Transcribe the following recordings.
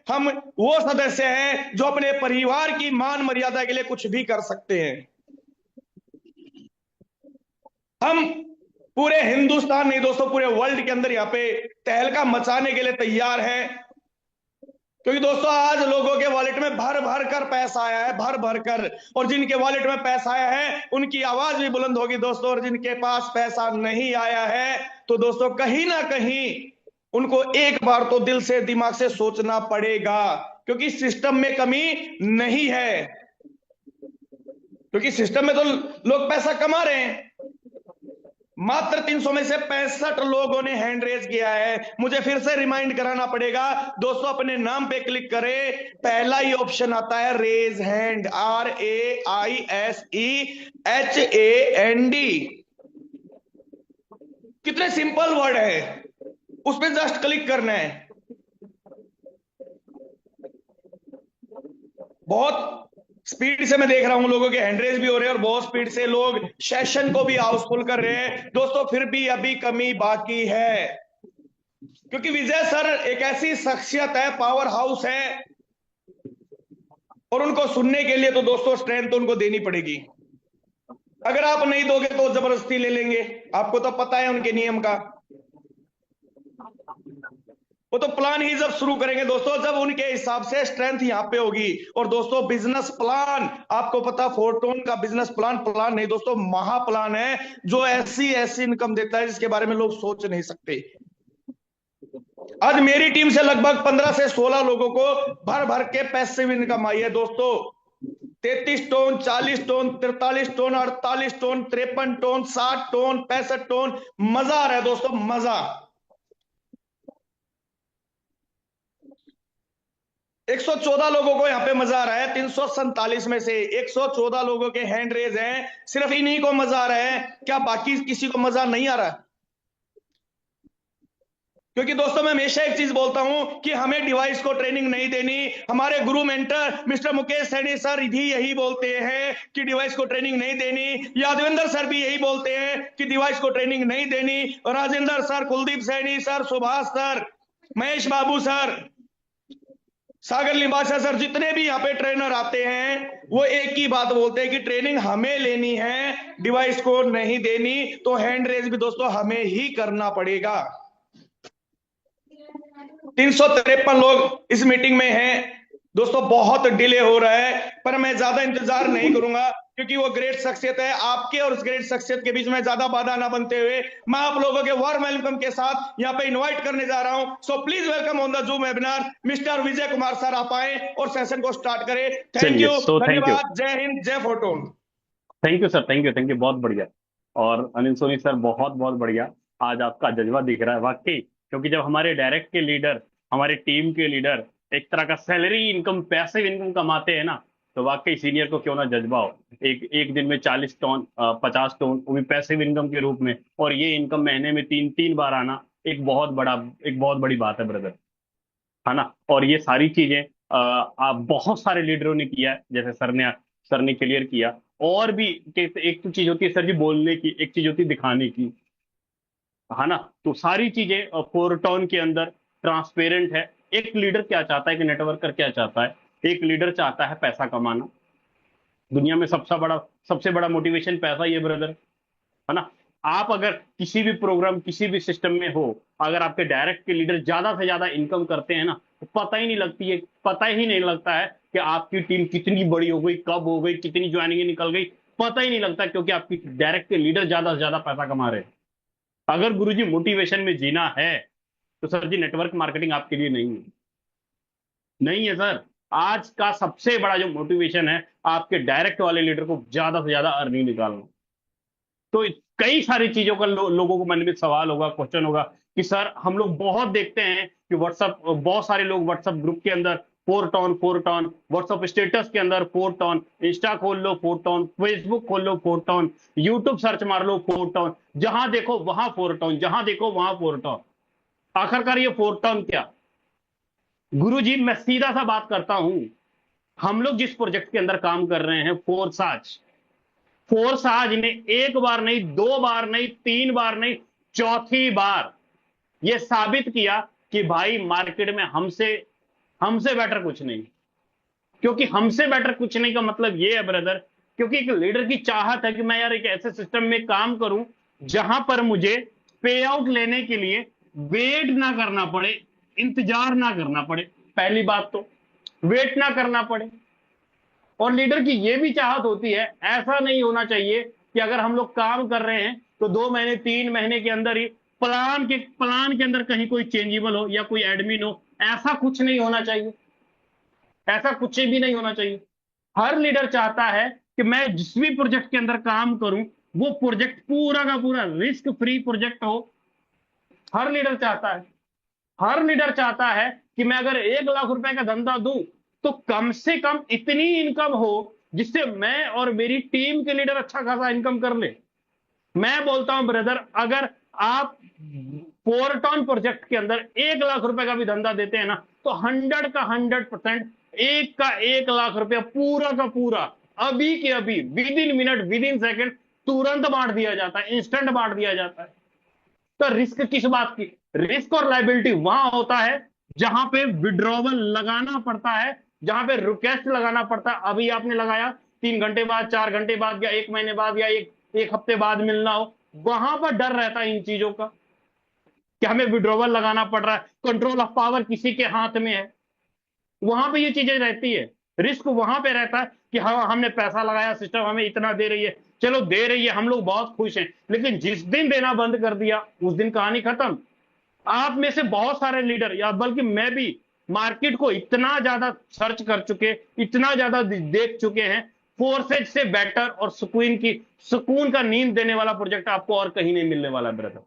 हम वो सदस्य हैं जो अपने परिवार की मान मर्यादा के लिए कुछ भी कर सकते हैं। हम पूरे हिंदुस्तान नहीं दोस्तों, पूरे वर्ल्ड के अंदर यहाँ पे तहलका मचाने के लिए तैयार हैं, क्योंकि दोस्तों आज लोगों के वॉलेट में भर भर कर पैसा आया है, भर भर कर। और जिनके वॉलेट में पैसा आया है उनकी आवाज भी बुलंद होगी दोस्तों, और जिनके पास पैसा नहीं आया है तो दोस्तों कहीं ना कहीं उनको एक बार तो दिल से दिमाग से सोचना पड़ेगा, क्योंकि सिस्टम में कमी नहीं है, क्योंकि सिस्टम में तो लोग पैसा कमा रहे हैं। मात्र 300 में से 65 लोगों ने हैंड रेज किया है। मुझे फिर से रिमाइंड कराना पड़ेगा दोस्तों, अपने नाम पे क्लिक करें, पहला ही ऑप्शन आता है रेज हैंड, RAISEHAND। कितने सिंपल वर्ड है, उस पर जस्ट क्लिक करना है। बहुत स्पीड से मैं देख रहा हूं लोगों के हैंडरेज भी हो रहे हैं, और बहुत स्पीड से लोग सेशन को भी हाउसफुल कर रहे हैं दोस्तों। फिर भी अभी कमी बाकी है, क्योंकि विजय सर एक ऐसी शख्सियत है, पावर हाउस है, और उनको सुनने के लिए तो दोस्तों स्ट्रेंथ तो उनको देनी पड़ेगी। अगर आप नहीं दोगे तो जबरदस्ती ले लेंगे, आपको तो पता है उनके नियम का। वो तो प्लान ही जब शुरू करेंगे दोस्तों, जब उनके हिसाब से स्ट्रेंथ यहाँ पे होगी। और दोस्तों बिजनेस प्लान, आपको पता फोरटोन का बिजनेस प्लान, प्लान नहीं दोस्तों, महा प्लान है, जो ऐसी ऐसी इनकम देता है जिसके बारे में लोग सोच नहीं सकते। आज मेरी टीम से लगभग 15 से 16 लोगों को भर भर के पैसिव इनकम आई है दोस्तों। 33 ton, 40 ton, 43 ton, 48 ton, 53 ton, 60 ton, 65 ton, मजा आ रहा है दोस्तों, मजा। 114 लोगों को यहाँ पे मजा आ रहा है। 347 में से 114 लोगों के हैंड रेज हैं, सिर्फ इन्हीं को मजा आ रहा है, क्या बाकी किसी को मजा नहीं आ रहा? क्योंकि दोस्तों मैं हमेशा एक चीज बोलता हूं कि हमें डिवाइस को ट्रेनिंग नहीं देनी। हमारे गुरु mentor mister Mukesh Saini sir भी यही बोलते हैं कि डिवाइस को ट्रेनिंग नहीं देनी। यादविंदर सर भी यही बोलते हैं कि डिवाइस को ट्रेनिंग नहीं देनी। और Rajendra sir, Kuldeep Saini sir, Subhash sir, Mahesh Babu sir, Sagar Limbasa sir, जितने भी यहाँ पे ट्रेनर आते हैं वो एक ही बात बोलते हैं कि ट्रेनिंग हमें लेनी है, डिवाइस को नहीं देनी। तो हैंड रेज भी दोस्तों हमें ही करना पड़ेगा। 353 लोग इस मीटिंग में हैं दोस्तों, बहुत डिले हो रहा है, पर मैं ज्यादा इंतजार नहीं करूंगा, क्योंकि वो ग्रेट शख्सियत है। आपके और उस ग्रेट शख्सियत के बीच में ज्यादा बाधा ना बनते हुए मैं आप लोगों के वार्म वेलकम के साथ यहाँ पे इनवाइट करने जा रहा हूं। So please welcome on the zoom webinar mister Vijay Kumar sir. आप आए और सेशन को स्टार्ट करें। थैंक चलिए, यू, सो थैंक यू। धन्यवाद, जय हिंद, जय photon. Thank you sir, thank you, thank you, बहुत बढ़िया। और अनिल सोनी सर, बहुत बहुत बढ़िया। आज आपका जज्बा दिख रहा है वाकई, क्योंकि जब हमारे डायरेक्ट के लीडर, हमारे टीम के लीडर एक तरह का सैलरी इनकम, पैसिव इनकम कमाते हैं ना, तो वाकई सीनियर को क्यों ना जज्बा हो। एक एक दिन में 40 टन, 50 टन, वो भी पैसिव इनकम के रूप में, और ये इनकम महीने में तीन तीन बार आना, एक बहुत बड़ी बात है ब्रदर, है ना। और ये सारी चीजें आप बहुत सारे लीडरों ने किया है, जैसे सर ने क्लियर किया। और भी एक तो चीज होती है सर जी बोलने की, एक चीज होती है दिखाने की, है ना। तो सारी चीजें फोरटॉन के अंदर ट्रांसपेरेंट है। एक लीडर क्या चाहता है, एक नेटवर्कर क्या चाहता है? एक लीडर चाहता है पैसा कमाना। दुनिया में सबसे बड़ा मोटिवेशन पैसा ही है ब्रदर, है ना। आप अगर किसी भी प्रोग्राम, किसी भी सिस्टम में हो, अगर आपके डायरेक्ट के लीडर ज्यादा से ज्यादा इनकम करते हैं ना, तो पता ही नहीं लगता है कि आपकी टीम कितनी बड़ी हो गई, कब हो गई, कितनी ज्वाइनिंग निकल गई, पता ही नहीं लगता, क्योंकि आपकी डायरेक्ट के लीडर ज्यादा से ज्यादा पैसा कमा रहे हैं। अगर गुरुजी मोटिवेशन में जीना है, तो सर जी नेटवर्क मार्केटिंग आपके लिए नहीं है, नहीं है सर। आज का सबसे बड़ा जो मोटिवेशन है, आपके डायरेक्ट वाले लीडर को ज्यादा से ज्यादा अर्निंग निकालना। तो कई सारी चीजों का लोगों को मन में सवाल होगा, क्वेश्चन होगा कि सर हम लोग बहुत देखते हैं कि व्हाट्सअप, बहुत सारे लोग व्हाट्सअप ग्रुप के अंदर 4 टन 4 टन, व्हाट्सअप स्टेटस के अंदर 4 टन, इंस्टा खोल लो 4 टन, फेसबुक खोल लो 4 टन, यूट्यूब सर्च मार लो 4 टन, जहां देखो वहां 4 टन, जहां देखो वहां 4 टन। आखिरकार ये 4 टन क्या? गुरुजी मैं सीधा सा बात करता हूं, हम लोग जिस प्रोजेक्ट के अंदर काम कर रहे हैं, फोर्स आज ने एक बार नहीं, दो बार नहीं, तीन बार नहीं, चौथी बार यह साबित किया कि भाई मार्केट में हमसे हमसे बेटर कुछ नहीं। क्योंकि हमसे बेटर कुछ नहीं का मतलब ये है ब्रदर, क्योंकि एक लीडर की चाहत है कि मैं यार एक ऐसे सिस्टम में काम करूं जहां पर मुझे पे आउट लेने के लिए वेट ना करना पड़े, इंतजार ना करना पड़े। पहली बात तो वेट ना करना पड़े। और लीडर की यह भी चाहत होती है, ऐसा नहीं होना चाहिए कि अगर हम लोग काम कर रहे हैं तो 2 महीने 3 महीने के अंदर ही प्लान के अंदर कहीं कोई चेंजेबल हो या कोई एडमिन हो। ऐसा कुछ नहीं होना चाहिए, ऐसा कुछ भी नहीं होना चाहिए। हर लीडर चाहता है कि मैं जिस भी प्रोजेक्ट के अंदर काम करूं वो प्रोजेक्ट पूरा का पूरा रिस्क फ्री प्रोजेक्ट हो। हर लीडर चाहता है, हर लीडर चाहता है कि मैं अगर 1 लाख रुपए का धंधा दूं तो कम से कम इतनी इनकम हो जिससे मैं और मेरी टीम के लीडर अच्छा खासा इनकम कर ले। मैं बोलता हूं ब्रदर, अगर आप 4 टन प्रोजेक्ट के अंदर 1 लाख रुपए का भी धंधा देते हैं ना, तो 100% एक का 1 लाख रुपया पूरा का पूरा अभी के अभी with in minute with in second तुरंत बांट दिया जाता है, इंस्टेंट बांट दिया जाता है। तो रिस्क किस बात की? रिस्क और लाइबिलिटी वहां होता है जहां पे विड्रॉवल लगाना पड़ता है, जहां पे रिक्वेस्ट लगाना पड़ता है। अभी आपने लगाया, 3 घंटे बाद, 4 घंटे बाद, या 1 महीने बाद, या एक हफ्ते बाद मिलना हो, वहां पर डर रहता है इन चीजों का कि हमें विड्रॉवल लगाना पड़ रहा है, कंट्रोल ऑफ पावर किसी के हाथ में है। वहां पे ये चीजें रहती है। रिस्क वहां पे रहता है कि हाँ हमने पैसा लगाया, सिस्टम हमें इतना दे रही है, चलो दे रही है, हम लोग बहुत खुश हैं, लेकिन जिस दिन देना बंद कर दिया उस दिन कहानी खत्म। आप में से बहुत सारे लीडर, या बल्कि मैं भी, मार्केट को इतना ज्यादा सर्च कर चुके, इतना ज्यादा देख चुके हैं, फोर्सेज से बेटर और सुकून का नींद देने वाला प्रोजेक्ट आपको और कहीं नहीं मिलने वाला ब्रदर।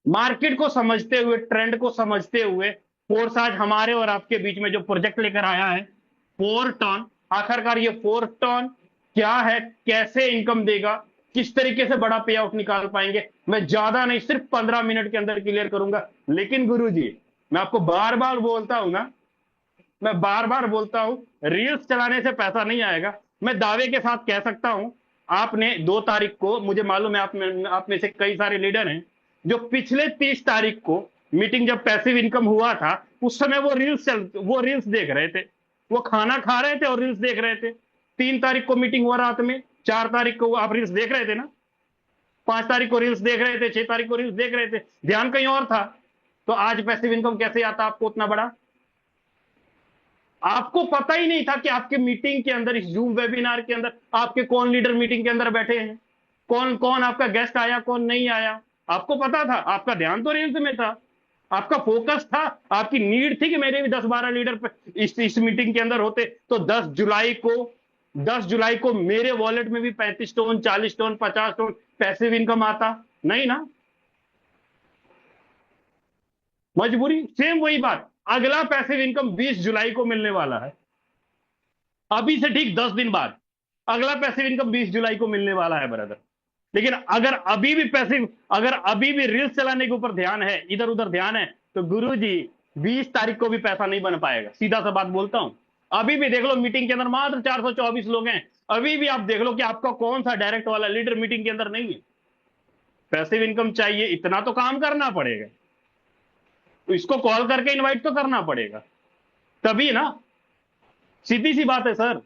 मार्केट को समझते हुए, ट्रेंड को समझते हुए, फोर्स आज हमारे और आपके बीच में जो प्रोजेक्ट लेकर आया है 4 टन, आखिरकार ये 4 टन क्या है, कैसे इनकम देगा, किस तरीके से बड़ा पे आउट निकाल पाएंगे, मैं ज्यादा नहीं सिर्फ 15 मिनट के अंदर क्लियर करूंगा। लेकिन गुरुजी, मैं आपको बार बार बोलता हूं ना, मैं बार बार बोलता हूं, रील्स चलाने से पैसा नहीं आएगा। मैं दावे के साथ कह सकता हूं, आपने 2 तारीख को, मुझे मालूम है आप में से कई सारे लीडर हैं जो पिछले 30 तारीख को मीटिंग जब पैसिव इनकम हुआ था उस समय वो रील्स देख रहे थे, वो खाना खा रहे थे और रील्स देख रहे थे। 3 तारीख को मीटिंग हुआ रात में, 4 तारीख को आप रील्स देख रहे थे ना, 5 तारीख को रील्स देख रहे थे, 6 तारीख को रील्स देख रहे थे, ध्यान कहीं और था। तो आज पैसिव इनकम कैसे आता आपको उतना बड़ा? आपको पता ही नहीं था कि आपके मीटिंग के अंदर, इस जूम वेबिनार के अंदर, आपके कौन लीडर मीटिंग के अंदर बैठे हैं, कौन कौन आपका गेस्ट आया, कौन नहीं आया। आपको पता था, आपका ध्यान तो रील्स में था, आपका फोकस था, आपकी नीड थी कि मेरे भी 10-12 लीडर इस मीटिंग के अंदर होते तो 10 जुलाई को मेरे वॉलेट में भी 35 ton, 40 ton, 50 ton passive income आता। नहीं ना, मजबूरी। सेम वही बात, अगला पैसिव इनकम 20 जुलाई को मिलने वाला है, अभी से ठीक 10 दिन बाद अगला पैसिव इनकम 20 जुलाई को मिलने वाला है ब्रदर। लेकिन अगर अभी भी रील्स चलाने के ऊपर ध्यान है, इधर उधर ध्यान है, तो गुरुजी 20 तारीख को भी पैसा नहीं बन पाएगा। सीधा सा बात बोलता हूं, अभी भी देख लो मीटिंग के अंदर मात्र 424 लोग हैं, अभी भी आप देख लो कि आपका कौन सा डायरेक्ट वाला लीडर मीटिंग के अंदर नहीं है। पैसिव इनकम चाहिए, इतना तो काम करना पड़ेगा, तो इसको कॉल करके इनवाइट तो करना पड़ेगा, तभी ना। सीधी सी बात है सर,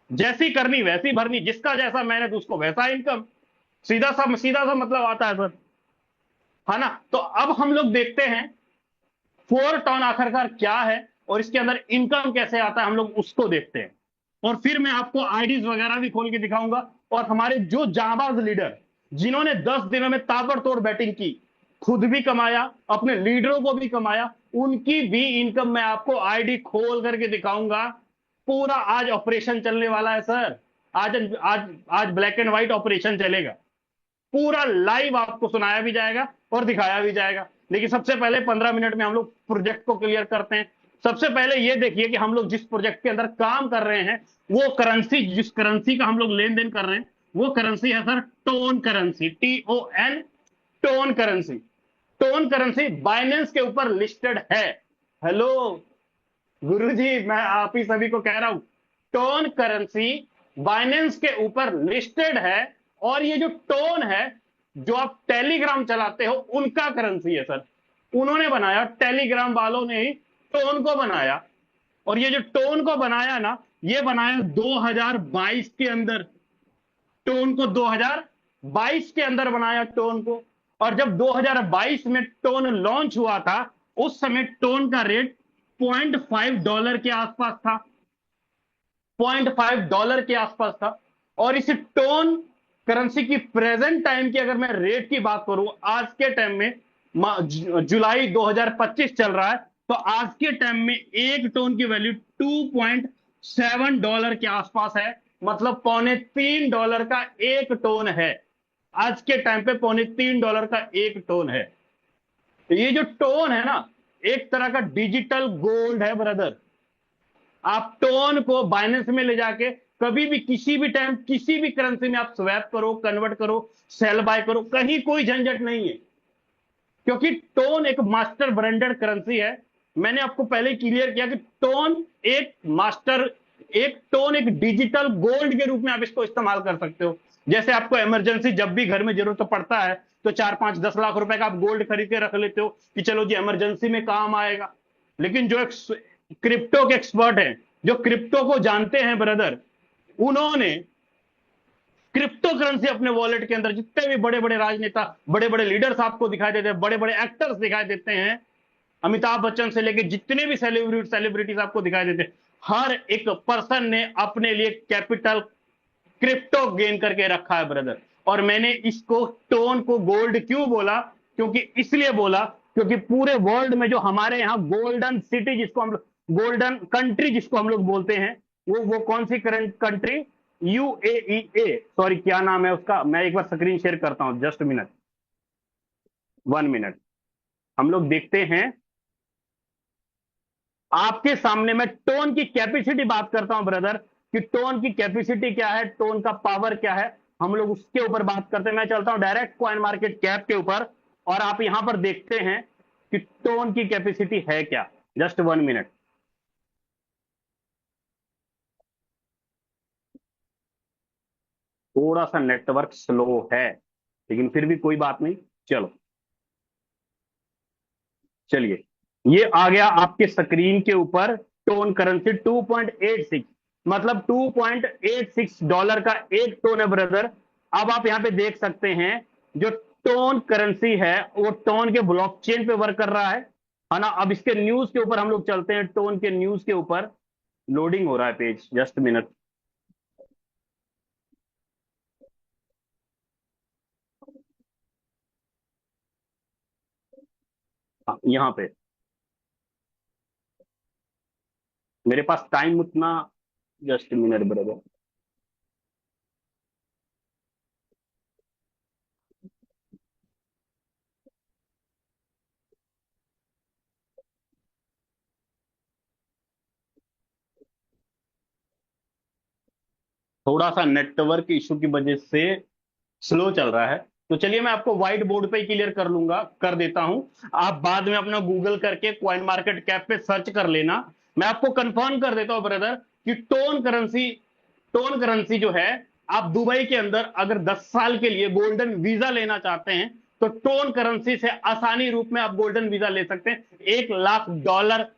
जैसी करनी वैसी भरनी, जिसका जैसा मेहनत उसको वैसा इनकम, सीधा सा मतलब आता है सर, है ना। तो अब हम लोग देखते हैं 4 टन आखिरकार क्या है और इसके अंदर इनकम कैसे आता है, हम लोग उसको देखते हैं। और फिर मैं आपको आईडीज वगैरह भी खोल के दिखाऊंगा, और हमारे जो जाबाज लीडर जिन्होंने 10 दिनों में ताबड़तोड़ बैटिंग की, खुद भी कमाया, अपने लीडरों को भी कमाया, उनकी भी इनकम मैं आपको आईडी खोल करके दिखाऊंगा। पूरा आज ऑपरेशन चलने वाला है सर, आज आज आज ब्लैक एंड व्हाइट ऑपरेशन चलेगा, पूरा लाइव आपको सुनाया भी जाएगा और दिखाया भी जाएगा। लेकिन सबसे पहले 15 मिनट में हम लोग प्रोजेक्ट को क्लियर करते हैं। सबसे पहले ये देखिए कि हम लोग जिस प्रोजेक्ट के अंदर काम कर रहे हैं, वो करेंसी, जिस करेंसी का हम लोग लेन देन कर रहे हैं, वो करेंसी है sir tone currency, TON, tone currency. Tone currency Binance के ऊपर लिस्टेड है। हेलो गुरुजी, मैं आप ही सभी को कह रहा हूं, टोन करेंसी बाइनेंस के ऊपर लिस्टेड है। और ये जो टोन है, जो आप टेलीग्राम चलाते हो, उनका करेंसी है सर, उन्होंने बनाया, टेलीग्राम वालों ने ही टोन को बनाया, और ये जो टोन को बनाया ना, ये बनाया 2022 के अंदर। टोन को 2022 के अंदर बनाया टोन को। और जब 2022 में टोन लॉन्च हुआ था, उस समय टोन का रेट $0.5 के आसपास था, $0.5 के आसपास था। और इस टोन करेंसी की प्रेजेंट टाइम की अगर मैं रेट की बात करूं, आज के टाइम में जुलाई 2025 चल रहा है, तो आज के टाइम में एक टोन की वैल्यू $2.7 के आसपास है। मतलब $2.25 का एक टोन है। आज के टाइम पे $2.25 का एक टोन है। तो ये जो टोन है ना, एक तरह का डिजिटल गोल्ड है ब्रदर। आप टोन को बाइनेंस में ले जाके कभी भी किसी भी टाइम किसी भी करेंसी में आप स्वैप करो, कन्वर्ट करो, सेल बाय करो, कहीं कोई झंझट नहीं है, क्योंकि टोन एक मास्टर ब्रांडेड करेंसी है। मैंने आपको पहले क्लियर किया कि टोन एक डिजिटल गोल्ड के रूप में आप इसको इस्तेमाल कर सकते हो। जैसे आपको इमरजेंसी जब भी घर में जरूरत पड़ता है, तो 4-5-10 लाख रुपए का आप गोल्ड खरीद के रख लेते हो कि चलो जी इमरजेंसी में काम आएगा। लेकिन जो क्रिप्टो के एक्सपर्ट हैं, जो क्रिप्टो को जानते हैं ब्रदर, उन्होंने क्रिप्टो करेंसी अपने वॉलेट के अंदर, जितने भी बड़े बड़े राजनेता, बड़े बड़े लीडर्स आपको दिखाई देते हैं, बड़े बड़े एक्टर्स दिखाई देते हैं, अमिताभ बच्चन से लेके जितने भी सेलिब्रिटीज आपको दिखाई देते हैं, हर एक पर्सन ने अपने लिए कैपिटल क्रिप्टो गेन करके रखा है ब्रदर। और मैंने इसको टोन को गोल्ड क्यों बोला, क्योंकि इसलिए बोला क्योंकि पूरे वर्ल्ड में जो हमारे यहाँ गोल्डन सिटी जिसको हम लोग, गोल्डन कंट्री जिसको हम लोग बोलते हैं, वो कौन सी कंट्री, UAE, सॉरी क्या नाम है उसका, मैं एक बार स्क्रीन शेयर करता हूं, जस्ट मिनट, 1 मिनट। हम लोग देखते हैं, आपके सामने मैं टोन की कैपेसिटी बात करता हूं ब्रदर, कि टोन की कैपेसिटी क्या है, टोन का पावर क्या है, हम लोग उसके ऊपर बात करते हैं। मैं चलता हूं डायरेक्ट कॉइन मार्केट कैप के ऊपर, और आप यहां पर देखते हैं कि टोन की कैपेसिटी है क्या। Just 1 minute. थोड़ा सा नेटवर्क स्लो है, लेकिन फिर भी कोई बात नहीं, चलो चलिए, ये आ गया आपके स्क्रीन के ऊपर टोन करेंसी 2.86, मतलब $2.86 का एक टोन है ब्रदर। अब आप यहां पे देख सकते हैं, जो टोन करेंसी है वो टोन के ब्लॉकचेन पे वर्क कर रहा है ना। अब इसके न्यूज के ऊपर हम लोग चलते हैं, टोन के न्यूज के ऊपर लोडिंग हो रहा है पेज, जस्ट मिनट। यहां पे मेरे पास टाइम उतना, जस्ट मिनट ब्रदर। थोड़ा सा नेटवर्क इशू की वजह से स्लो चल रहा है, तो चलिए मैं आपको व्हाइट बोर्ड पे क्लियर कर लूंगा, कर देता हूं। आप बाद में अपना गूगल करके कॉइन मार्केट कैप पे सर्च कर लेना। मैं आपको कंफर्म कर देता हूं ब्रदर कि टोन करेंसी जो है, आप दुबई के अंदर अगर 10 साल के लिए गोल्डन वीजा लेना चाहते हैं, तो टोन करेंसी से आसानी रूप में आप गोल्डन वीजा ले सकते हैं। $1 लाख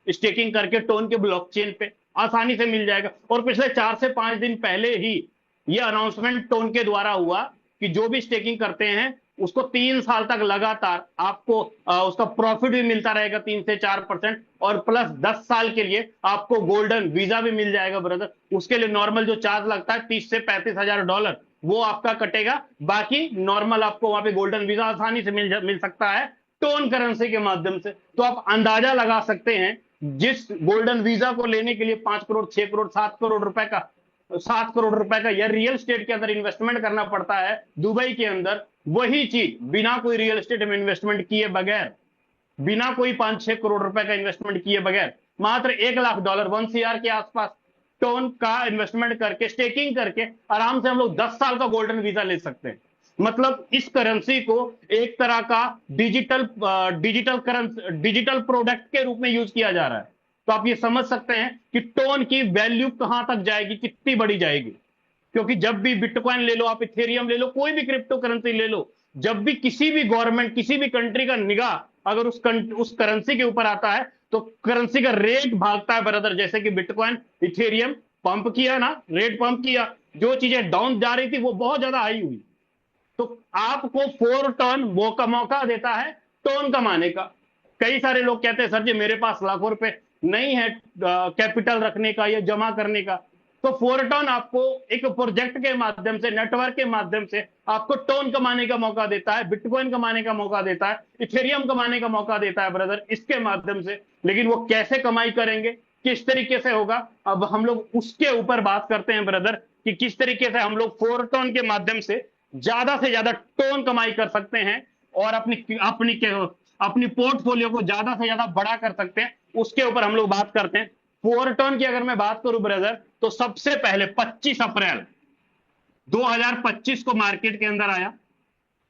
स्टेकिंग करके टोन के ब्लॉकचेन पे आसानी से मिल जाएगा। और पिछले 4 से 5 दिन पहले ही ये अनाउंसमेंट टोन के द्वारा हुआ कि जो भी स्टेकिंग करते हैं उसको 3 साल तक लगातार आपको उसका प्रॉफिट भी मिलता रहेगा 3 से 4%, और प्लस 10 साल के लिए आपको गोल्डन वीजा भी मिल जाएगा ब्रदर। उसके लिए नॉर्मल जो चार्ज लगता है $30 से $35 वो आपका कटेगा। बाकी नॉर्मल आपको वहां पे गोल्डन वीजा आसानी से मिल सकता है टोन करेंसी के माध्यम से। तो आप अंदाजा लगा सकते हैं, जिस गोल्डन वीजा को लेने के लिए 5 करोड़, 6 करोड़, 7 करोड़ रुपए का या रियल स्टेट के अंदर इन्वेस्टमेंट करना पड़ता है दुबई के अंदर, वही चीज बिना कोई रियल एस्टेट में इन्वेस्टमेंट किए बगैर, बिना कोई 5-6 करोड़ रुपए का इन्वेस्टमेंट किए बगैर, मात्र $1 लाख, 1 CR के आसपास टोन का इन्वेस्टमेंट करके, स्टेकिंग करके आराम से हम लोग 10 साल का गोल्डन वीजा ले सकते हैं। मतलब इस करेंसी को एक तरह का डिजिटल प्रोडक्ट के रूप में यूज किया जा रहा है। तो आप ये समझ सकते हैं कि टोन की वैल्यू कहां तक जाएगी, कितनी बड़ी जाएगी। क्योंकि जब भी बिटकॉइन ले लो, आप इथेरियम ले लो, कोई भी क्रिप्टो करेंसी ले लो, जब भी किसी भी गवर्नमेंट, किसी भी कंट्री का निगाह अगर उस करेंसी के ऊपर आता है, तो करेंसी का रेट भागता है ब्रदर। जैसे कि बिटकॉइन, इथेरियम पंप किया ना, रेट पंप किया, जो चीजें डाउन जा रही थी वो बहुत ज्यादा हाई हुई, तो आपको 4 टर्न मौका देता है टर्न कमाने का। कई सारे लोग कहते हैं सर जी मेरे पास लाखों रुपए नहीं है कैपिटल रखने का या जमा करने का, तो 4 टर्न आपको एक प्रोजेक्ट के माध्यम से, नेटवर्क के माध्यम से आपको टर्न कमाने का मौका देता है, बिटकॉइन कमाने का मौका देता है, इथेरियम कमाने का मौका देता है ब्रदर, इसके माध्यम से। लेकिन वो कैसे कमाई करेंगे, किस तरीके से होगा, अब हम लोग उसके ऊपर बात करते हैं ब्रदर, कि किस तरीके से हम लोग 4 टर्न के माध्यम से ज्यादा से ज्यादा टर्न कमाई कर सकते हैं और अपनी पोर्टफोलियो को ज्यादा से ज्यादा बड़ा कर सकते हैं, उसके ऊपर हम लोग बात करते हैं। 4 टर्न की अगर मैं बात करूं ब्रदर, तो सबसे पहले 25 अप्रैल 2025 को मार्केट के अंदर आया,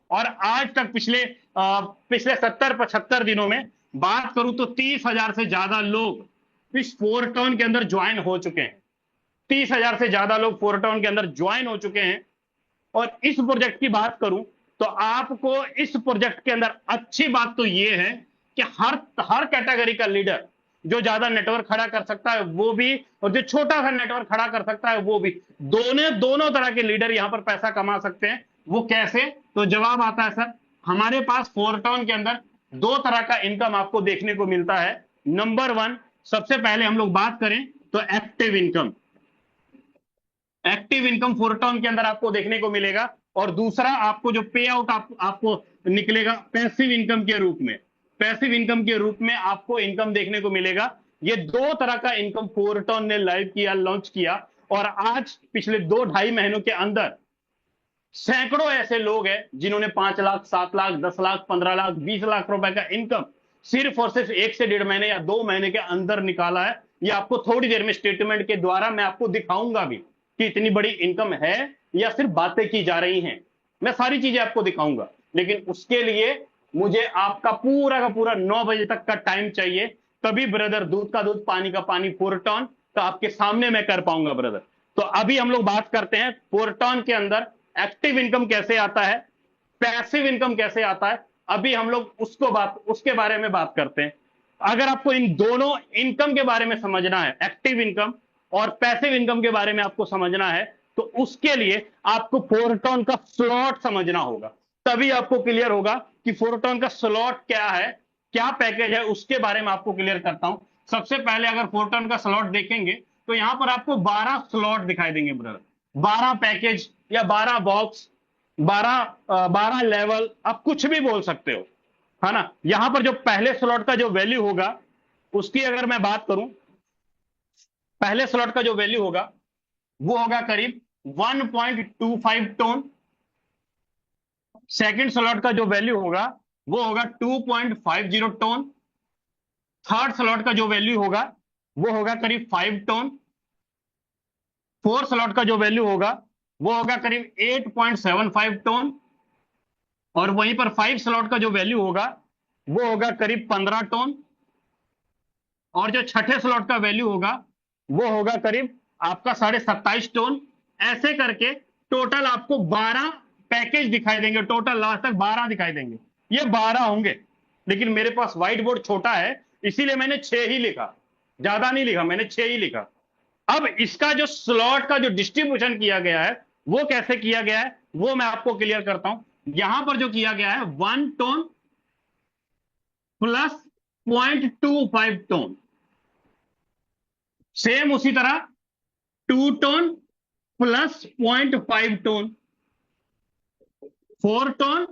और आज तक पिछले 70-75 दिनों में बात करूं तो 30,000 से ज्यादा लोग इस 4 टर्न के अंदर ज्वाइन हो चुके हैं। 30,000 से ज्यादा लोग 4 टर्न के अंदर ज्वाइन हो चुके हैं। और इस प्रोजेक्ट की बात करूं तो आपको इस प्रोजेक्ट के अंदर अच्छी बात तो यह है कि हर कैटेगरी का लीडर, जो ज्यादा नेटवर्क खड़ा कर सकता है वो भी, और जो छोटा सा नेटवर्क खड़ा कर सकता है वो भी, दोनों तरह के लीडर यहां पर पैसा कमा सकते हैं। वो कैसे? तो जवाब आता है सर, हमारे पास 4 टर्न के अंदर 2 तरह का इनकम आपको देखने को मिलता है। नंबर 1, सबसे पहले हम लोग बात करें तो active income. Active income 4 turn के अंदर आपको देखने को मिलेगा, और दूसरा आपको जो पे आउट आपको निकलेगा पैसिव इनकम के रूप में। पैसिव इनकम के रूप में आपको इनकम देखने को मिलेगा। ये 2 तरह का इनकम 4 टर्न ने लाइव किया, लॉन्च किया, और आज पिछले 2-2.5 महीनों के अंदर सैकड़ों ऐसे लोग हैं जिन्होंने 5 लाख, 7 लाख, 10 लाख, 15 लाख, 20 लाख रुपए का इनकम सिर्फ और सिर्फ 1 से 1.5 महीने या 2 महीने के अंदर निकाला है। ये आपको थोड़ी देर में स्टेटमेंट के द्वारा मैं आपको दिखाऊंगा भी कि इतनी बड़ी इनकम है या सिर्फ बातें की जा रही हैं। मैं सारी चीजें आपको दिखाऊंगा, लेकिन उसके लिए मुझे आपका पूरा का पूरा 9 बजे तक का टाइम चाहिए, तभी ब्रदर दूध का दूध पानी का पानी 4 टर्न तो आपके सामने मैं कर पाऊंगा ब्रदर। तो अभी हम लोग बात करते हैं 4 टर्न के अंदर एक्टिव इनकम कैसे आता है, पैसिव इनकम कैसे आता है। अभी हम लोग उसके बारे में बात करते हैं। अगर आपको इन दोनों इनकम के बारे में समझना है, एक्टिव इनकम और पैसिव इनकम के बारे में आपको समझना है, तो उसके लिए आपको 4 टर्न का स्लॉट समझना होगा, तभी आपको क्लियर होगा कि 4 टर्न का स्लॉट क्या है, क्या पैकेज है, उसके बारे में आपको क्लियर करता हूं। सबसे पहले अगर 4 टर्न का स्लॉट देखेंगे तो यहां पर आपको 12 स्लॉट दिखाई देंगे ब्रदर, 12 पैकेज या 12 बॉक्स, 12 लेवल, आप कुछ भी बोल सकते हो, है ना। यहां पर जो पहले स्लॉट का जो वैल्यू होगा उसकी अगर मैं बात करूं, पहले स्लॉट का जो वैल्यू होगा वो होगा करीब 1.25 टन। सेकंड स्लॉट का जो वैल्यू होगा वो होगा 2.50 टन। थर्ड स्लॉट का जो वैल्यू होगा वो होगा करीब 5 टन। फोर्थ स्लॉट का जो वैल्यू होगा वो होगा करीब 8.75 टन। और वहीं पर 5 स्लॉट का जो वैल्यू होगा वो होगा करीब 15 टन। और जो छठे स्लॉट का वैल्यू होगा वो होगा करीब आपका 27.5 टन। ऐसे करके टोटल आपको 12 पैकेज दिखाई देंगे, टोटल लास्ट तक 12 दिखाई देंगे। ये 12 होंगे, लेकिन मेरे पास व्हाइट बोर्ड छोटा है इसीलिए मैंने 6 ही लिखा, ज्यादा नहीं लिखा, मैंने 6 ही लिखा। अब इसका जो स्लॉट का जो डिस्ट्रीब्यूशन किया गया है वो कैसे किया गया है वो मैं आपको क्लियर करता हूं। यहां पर जो किया गया है 1 टन प्लस 0.25 टन, सेम उसी तरह 2 ton plus 0.5 ton, 4 ton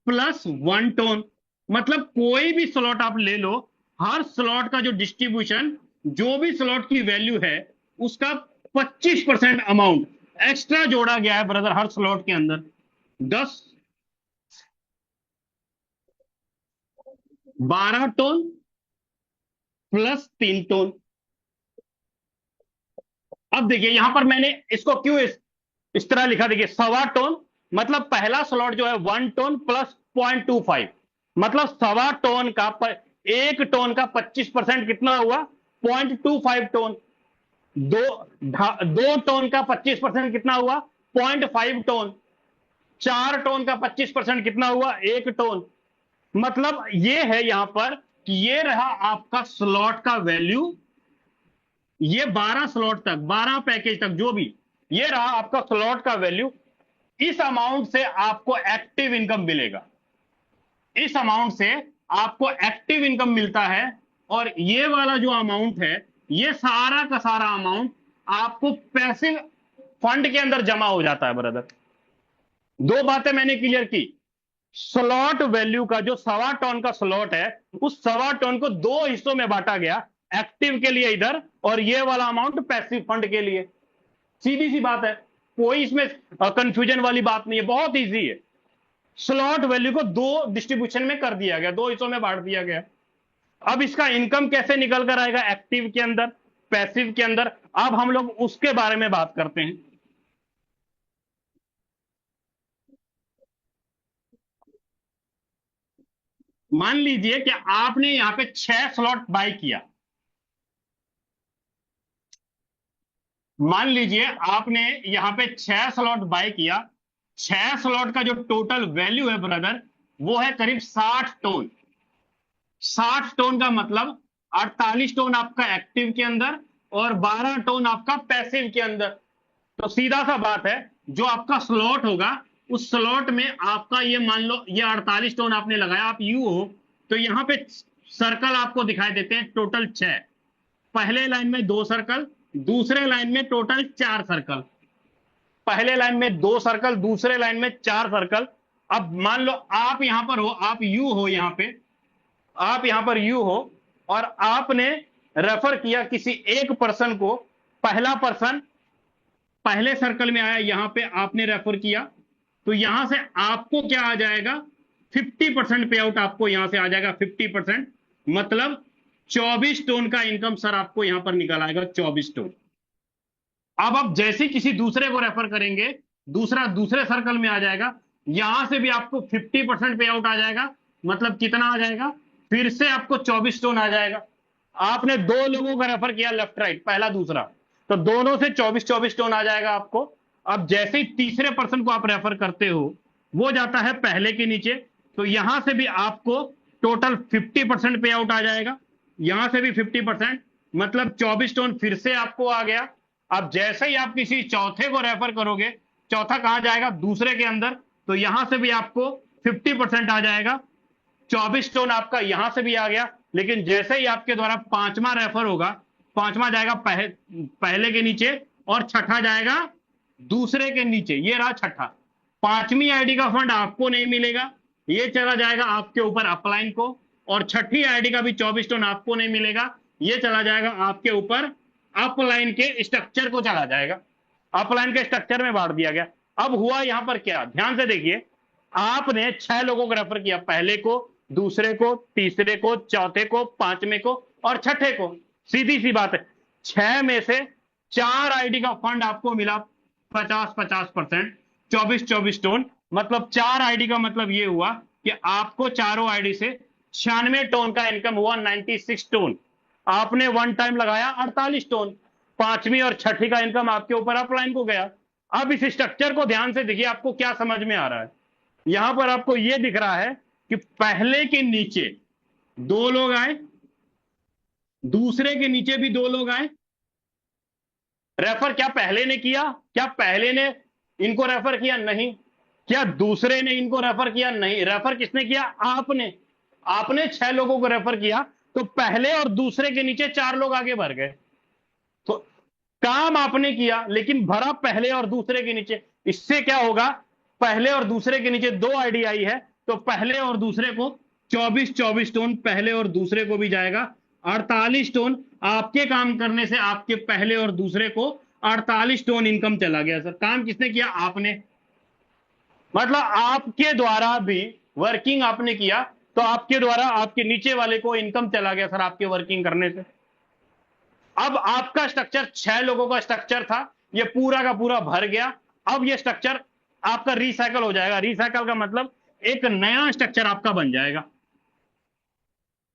plus 1 ton. मतलब कोई भी स्लॉट आप ले लो, हर स्लॉट का जो डिस्ट्रीब्यूशन, जो भी स्लॉट की वैल्यू है उसका 25% अमाउंट एक्स्ट्रा जोड़ा गया है ब्रदर हर स्लॉट के अंदर। 10, 12 टन प्लस 3 टन। अब देखिए यहां पर मैंने इसको क्यों इस तरह लिखा, देखिए 1.25 टन, मतलब पहला स्लॉट जो है 1 टन प्लस 0.25, मतलब 1.25 टन का 1 टन का 25% कितना हुआ 0.25 टन। 2 टन का 25% कितना हुआ 0.5 टन। 4 टन का 25% कितना हुआ 1 टन। मतलब ये है यहां पर कि ये रहा आपका स्लॉट का वैल्यू, ये 12 स्लॉट तक, 12 पैकेज तक जो भी, ये रहा आपका स्लॉट का वैल्यू। इस अमाउंट से आपको एक्टिव इनकम मिलेगा, इस अमाउंट से आपको एक्टिव इनकम मिलता है। और ये वाला जो अमाउंट है, ये सारा का सारा अमाउंट आपको पैसिव फंड के अंदर जमा हो जाता है ब्रदर। दो बातें मैंने क्लियर की। स्लॉट वैल्यू का जो 1.25 टन का स्लॉट है, उस 1.25 टन को दो हिस्सों में बांटा गया, एक्टिव के लिए इधर, और ये वाला अमाउंट पैसिव फंड के लिए। सीधी सी बात है, कोई इसमें कंफ्यूजन वाली बात नहीं है, बहुत इजी है। स्लॉट वैल्यू को दो डिस्ट्रीब्यूशन में कर दिया गया, दो हिस्सों में बांट दिया गया। अब इसका इनकम कैसे निकल कर आएगा, एक्टिव के अंदर, पैसिव के अंदर, अब हम लोग उसके बारे में बात करते हैं। मान लीजिए कि आपने यहां पे 6 स्लॉट बाय किया, मान लीजिए आपने यहां पे 6 स्लॉट बाय किया। 6 स्लॉट का जो टोटल वैल्यू है ब्रदर, वो है करीब 60 टन। 60 टन का मतलब 48 टन आपका एक्टिव के अंदर और 12 टन आपका पैसिव के अंदर। तो सीधा सा बात है, जो आपका स्लॉट होगा, उस स्लॉट में आपका ये मान लो ये 48 टन आपने लगाया, आप यू हो, तो यहां पे सर्कल आपको दिखाई देते हैं टोटल 6। पहले लाइन में 2 सर्कल, दूसरे लाइन में टोटल 4 सर्कल। पहले लाइन में 2 सर्कल, दूसरे लाइन में 4 सर्कल। अब मान लो आप यहां पर हो, आप यू हो, यहां पे आप यहां पर यू हो, और आपने रेफर किया किसी एक पर्सन को। पहला पर्सन पहले सर्कल में आया, यहां पे आपने रेफर किया, तो यहां से आपको क्या आ जाएगा, 50% पे आउट आपको यहां से आ जाएगा। 50% मतलब 24 टन का इनकम सर आपको यहां पर निकल आएगा, 24 टन। अब आप जैसे किसी दूसरे को रेफर करेंगे, दूसरा दूसरे सर्कल में आ जाएगा, यहां से भी आपको 50% पे आउट आ जाएगा। मतलब कितना आ जाएगा, फिर से आपको 24 टन आ जाएगा। आपने 2 लोगों का रेफर किया, लेफ्ट राइट, पहला दूसरा, तो दोनों से 24 टन आ जाएगा आपको। अब जैसे ही तीसरे पर्सन को आप रेफर करते हो, वो जाता है पहले के नीचे, तो यहां से भी आपको टोटल 50% पे आउट आ जाएगा। यहां से भी 50%, मतलब 24 टन फिर से आपको आ गया। अब जैसे ही आप किसी चौथे को रेफर करोगे, चौथा कहां जाएगा, दूसरे के अंदर, तो यहां से भी आपको 50% आ जाएगा। 24 टन आपका यहां से भी आ गया। लेकिन जैसे ही आपके द्वारा पांचवा रेफर होगा, पांचवा जाएगा पहले के नीचे, और छठा जाएगा दूसरे के नीचे। ये रहा छठा। पांचवी आईडी का फंड आपको नहीं मिलेगा, ये चला जाएगा आपके ऊपर अपलाइन को। और छठी आईडी का भी 24 टन आपको नहीं मिलेगा, ये चला जाएगा आपके ऊपर अपलाइन के स्ट्रक्चर को, चला जाएगा अपलाइन के स्ट्रक्चर में बांट दिया गया। अब हुआ यहां पर क्या, ध्यान से देखिए, आपने 6 लोगों को रेफर किया, पहले को, दूसरे को, तीसरे को, चौथे को, पांचवें को और छठे को। सीधी सी बात है, 6 में से 4 आईडी का फंड आपको मिला 50-50%, 24-24 टन। मतलब 4 आईडी का मतलब ये हुआ कि आपको चारों आईडी से 96 टन का इनकम हुआ, 96 टन। आपने वन टाइम लगाया 48 टन, पांचवी और छठी का इनकम आपके ऊपर अपलाइन को गया। अब इस स्ट्रक्चर को ध्यान से देखिए, आपको क्या समझ में आ रहा है। यहां पर आपको यह दिख रहा है कि पहले के नीचे 2 लोग आए, दूसरे के नीचे भी 2 लोग आए। रेफर क्या पहले ने किया, क्या पहले ने इनको रेफर किया, नहीं। क्या दूसरे ने इनको रेफर किया, नहीं। रेफर किसने किया, आपने। आपने 6 लोगों को रेफर किया, तो पहले और दूसरे के नीचे 4 लोग आगे बढ़ गए। तो काम आपने किया, लेकिन भरा पहले और दूसरे के नीचे। इससे क्या होगा, पहले और दूसरे के नीचे 2 आईडी आई है, तो पहले और दूसरे को 24-24 टन पहले और दूसरे को भी जाएगा। 48 टन आपके काम करने से आपके पहले और दूसरे को 48 टन इनकम चला गया। सर काम किसने किया, आपने। मतलब आपके द्वारा भी वर्किंग आपने किया, तो आपके द्वारा आपके नीचे वाले को इनकम चला गया सर, आपके वर्किंग करने से। अब आपका स्ट्रक्चर 6 लोगों का स्ट्रक्चर था, ये पूरा का पूरा भर गया। अब ये स्ट्रक्चर आपका रिसाइकल हो जाएगा। रिसाइकल का मतलब एक नया स्ट्रक्चर आपका बन जाएगा,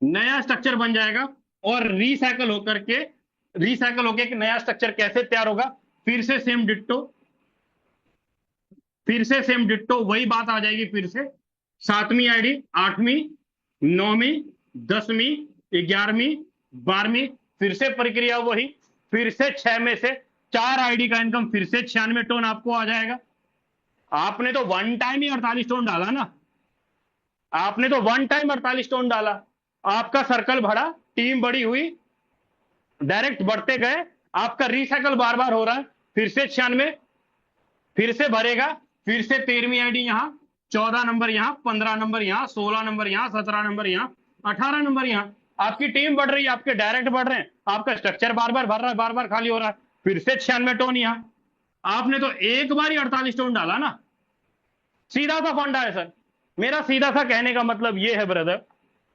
नया स्ट्रक्चर बन जाएगा। और रिसाइकल होकर एक नया स्ट्रक्चर कैसे तैयार होगा, फिर से सेम डिट्टो, वही बात आ जाएगी। फिर से 7वीं आईडी, 8वीं, 9वीं 10वीं, 11वीं, 12वीं, फिर से प्रक्रिया वही, फिर से 6 में से 4 आईडी का इनकम, फिर से 96 टोन आपको आ जाएगा। आपने तो वन टाइम ही 48 टोन डाला ना, आपने तो वन टाइम 48 टोन डाला, आपका सर्कल बढ़ा, टीम बड़ी हुई, डायरेक्ट बढ़ते गए, आपका रिसाइकल बार बार हो रहा है, फिर से 96, फिर से भरेगा, फिर से 13वीं आईडी यहां, 14 नंबर यहां, 15 नंबर यहां, 16 नंबर यहां, 17 नंबर यहां, 18 नंबर यहां। आपकी टीम बढ़ रही है, आपके डायरेक्ट बढ़ रहे हैं, आपका स्ट्रक्चर बार बार भर रहा है, बार बार खाली हो रहा है, फिर से 96 टोन यहां। आपने तो एक बार ही 48 टोन डाला ना। सीधा सा फंडा है सर। मेरा सीधा सा कहने का मतलब यह है ब्रदर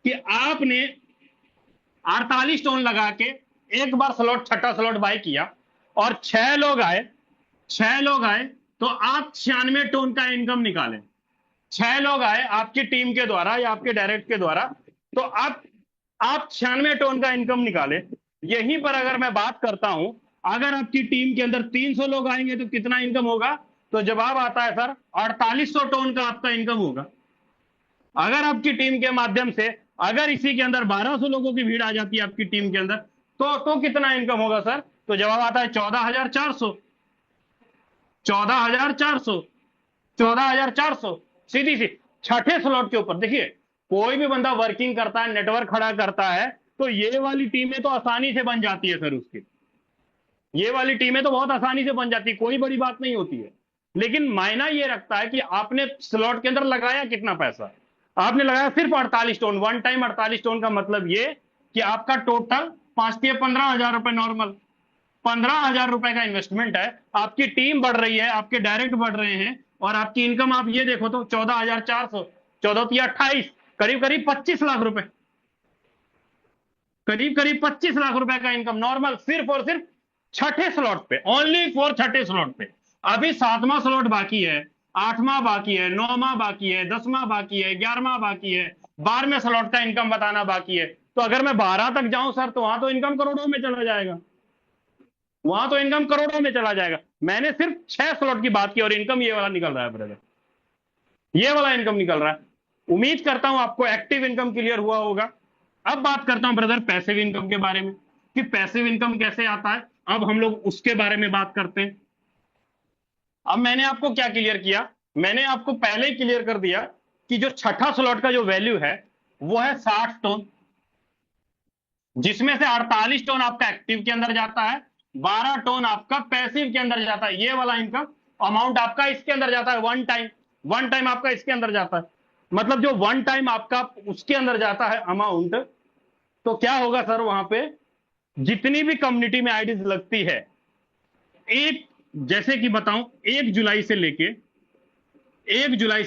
कि आपने 48 टोन लगा के एक बार स्लॉट, छठा स्लॉट बाय किया और 6 लोग आए, 6 लोग आए तो आप 96 टोन का इनकम निकालें। 6 लोग आए आपकी टीम के द्वारा या आपके डायरेक्ट के द्वारा, तो आप 96 टोन का इनकम निकालें। यहीं पर अगर मैं बात करता हूं, अगर आपकी टीम के अंदर 300 लोग आएंगे तो कितना इनकम होगा? तो जवाब आता है सर 4800 टोन का आपका इनकम होगा। अगर आपकी टीम के माध्यम से, अगर इसी के अंदर 1200 लोगों की भीड़ आ जाती है आपकी टीम के अंदर, तो कितना इनकम होगा सर? तो जवाब आता है 14,400, 14,400, 14,400। सीधी सी छठे स्लॉट के ऊपर देखिए, कोई भी बंदा वर्किंग करता है, नेटवर्क खड़ा करता है, तो ये वाली टीमें तो आसानी से बन जाती है सर उसकी, ये वाली टीमें तो बहुत आसानी से बन जाती है, कोई बड़ी बात नहीं होती है। लेकिन मायना ये रखता है कि आपने स्लॉट के अंदर लगाया कितना पैसा। आपने लगाया सिर्फ 48 टोन, वन टाइम 48 टोन का मतलब ये कि आपका टोटल 15,000 रुपए नॉर्मल, 15,000 रुपए का इन्वेस्टमेंट है। आपकी टीम बढ़ रही है, आपके डायरेक्ट बढ़ रहे हैं, और आपकी इनकम आप ये देखो तो 14,400, 14 28, करीब करीब 25 लाख रुपए, करीब करीब 25 लाख रुपए का इनकम नॉर्मल, सिर्फ और सिर्फ छठे स्लॉट पे, ओनली फॉर छठे स्लॉट पे। अभी 7वां स्लॉट बाकी है, 8वां बाकी है, 9वां बाकी है, 10वां बाकी है, 11वां बाकी है, 12वें स्लॉट का इनकम बताना बाकी है। तो अगर मैं 12 तक जाऊं सर, तो वहां तो इनकम करोड़ों में चला जाएगा, वहां तो इनकम करोड़ों में चला जाएगा। मैंने सिर्फ 6 स्लॉट की बात की और इनकम ये वाला निकल रहा है ब्रदर, ये वाला इनकम निकल रहा है। उम्मीद करता हूं आपको एक्टिव इनकम क्लियर हुआ होगा। अब बात करता हूं ब्रदर पैसिव इनकम के बारे में, कि पैसिव इनकम कैसे आता है। अब हम लोग उसके बारे में बात करते हैं। अब मैंने आपको क्या क्लियर किया, मैंने आपको पहले ही क्लियर कर दिया कि जो छठा स्लॉट का जो वैल्यू है वो है 60 टोन, जिसमें से 48 टोन आपका एक्टिव के अंदर जाता है, 12 टोन आपका पैसिव के अंदर जाता है। ये वाला इनकम अमाउंट आपका इसके अंदर जाता है, वन टाइम, वन टाइम आपका इसके अंदर जाता है। मतलब जो वन टाइम आपका उसके अंदर जाता है अमाउंट, तो क्या होगा सर, वहां पे जितनी भी कम्युनिटी में आईडीज लगती है, एक, जैसे कि बताऊं, 1 जुलाई से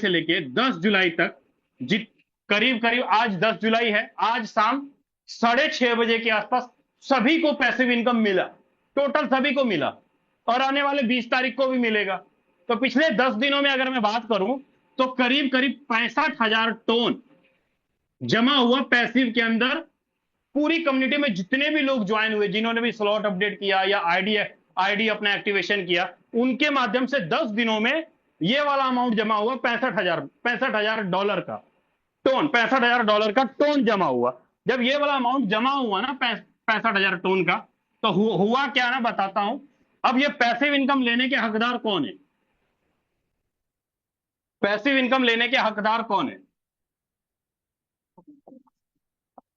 लेके 10 जुलाई तक, जित करीब करीब आज 10 जुलाई है, आज शाम 6:30 बजे के आसपास सभी को पैसिव इनकम मिला, टोटल सभी को मिला, और आने वाले 20 तारीख को भी मिलेगा। तो पिछले 10 दिनों में अगर मैं बात करूं तो करीब करीब 65,000 टोन जमा हुआ पैसिव के अंदर। पूरी कम्युनिटी में जितने भी लोग ज्वाइन हुए, जिन्होंने भी स्लॉट अपडेट किया या आईडी अपना एक्टिवेशन किया, उनके माध्यम से 10 दिनों में ये वाला अमाउंट जमा हुआ, $65,000 का टोन, $65,000 का टोन जमा हुआ। जब ये वाला अमाउंट जमा हुआ ना 65,000 टोन का, तो हुआ क्या ना, बताता हूं। अब ये पैसिव इनकम लेने के हकदार कौन है? पैसिव इनकम लेने के हकदार कौन है?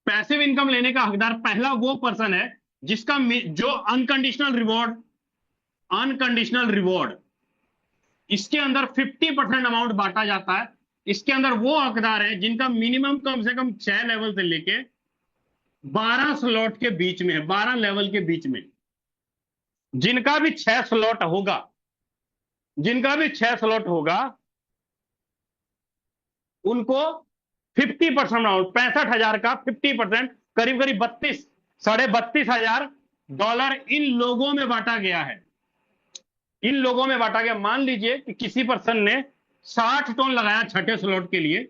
पैसिव इनकम लेने का हकदार पहला वो पर्सन है जिसका जो अनकंडीशनल रिवॉर्ड इसके अंदर 50% अमाउंट बांटा जाता है। इसके अंदर वो हकदार है जिनका मिनिमम कम से कम 6 लेवल से लेके 12 स्लॉट के बीच में है, 12 लेवल के बीच में। जिनका भी 6 स्लॉट होगा, जिनका भी 6 स्लॉट होगा, उनको 50% अमाउंट, 65,000 का 50%, करीब करीब 32,500 इन लोगों में बांटा गया है, इन लोगों में बांटा गया। मान लीजिए कि किसी पर्सन ने 60 टोन लगाया छठे स्लॉट के लिए,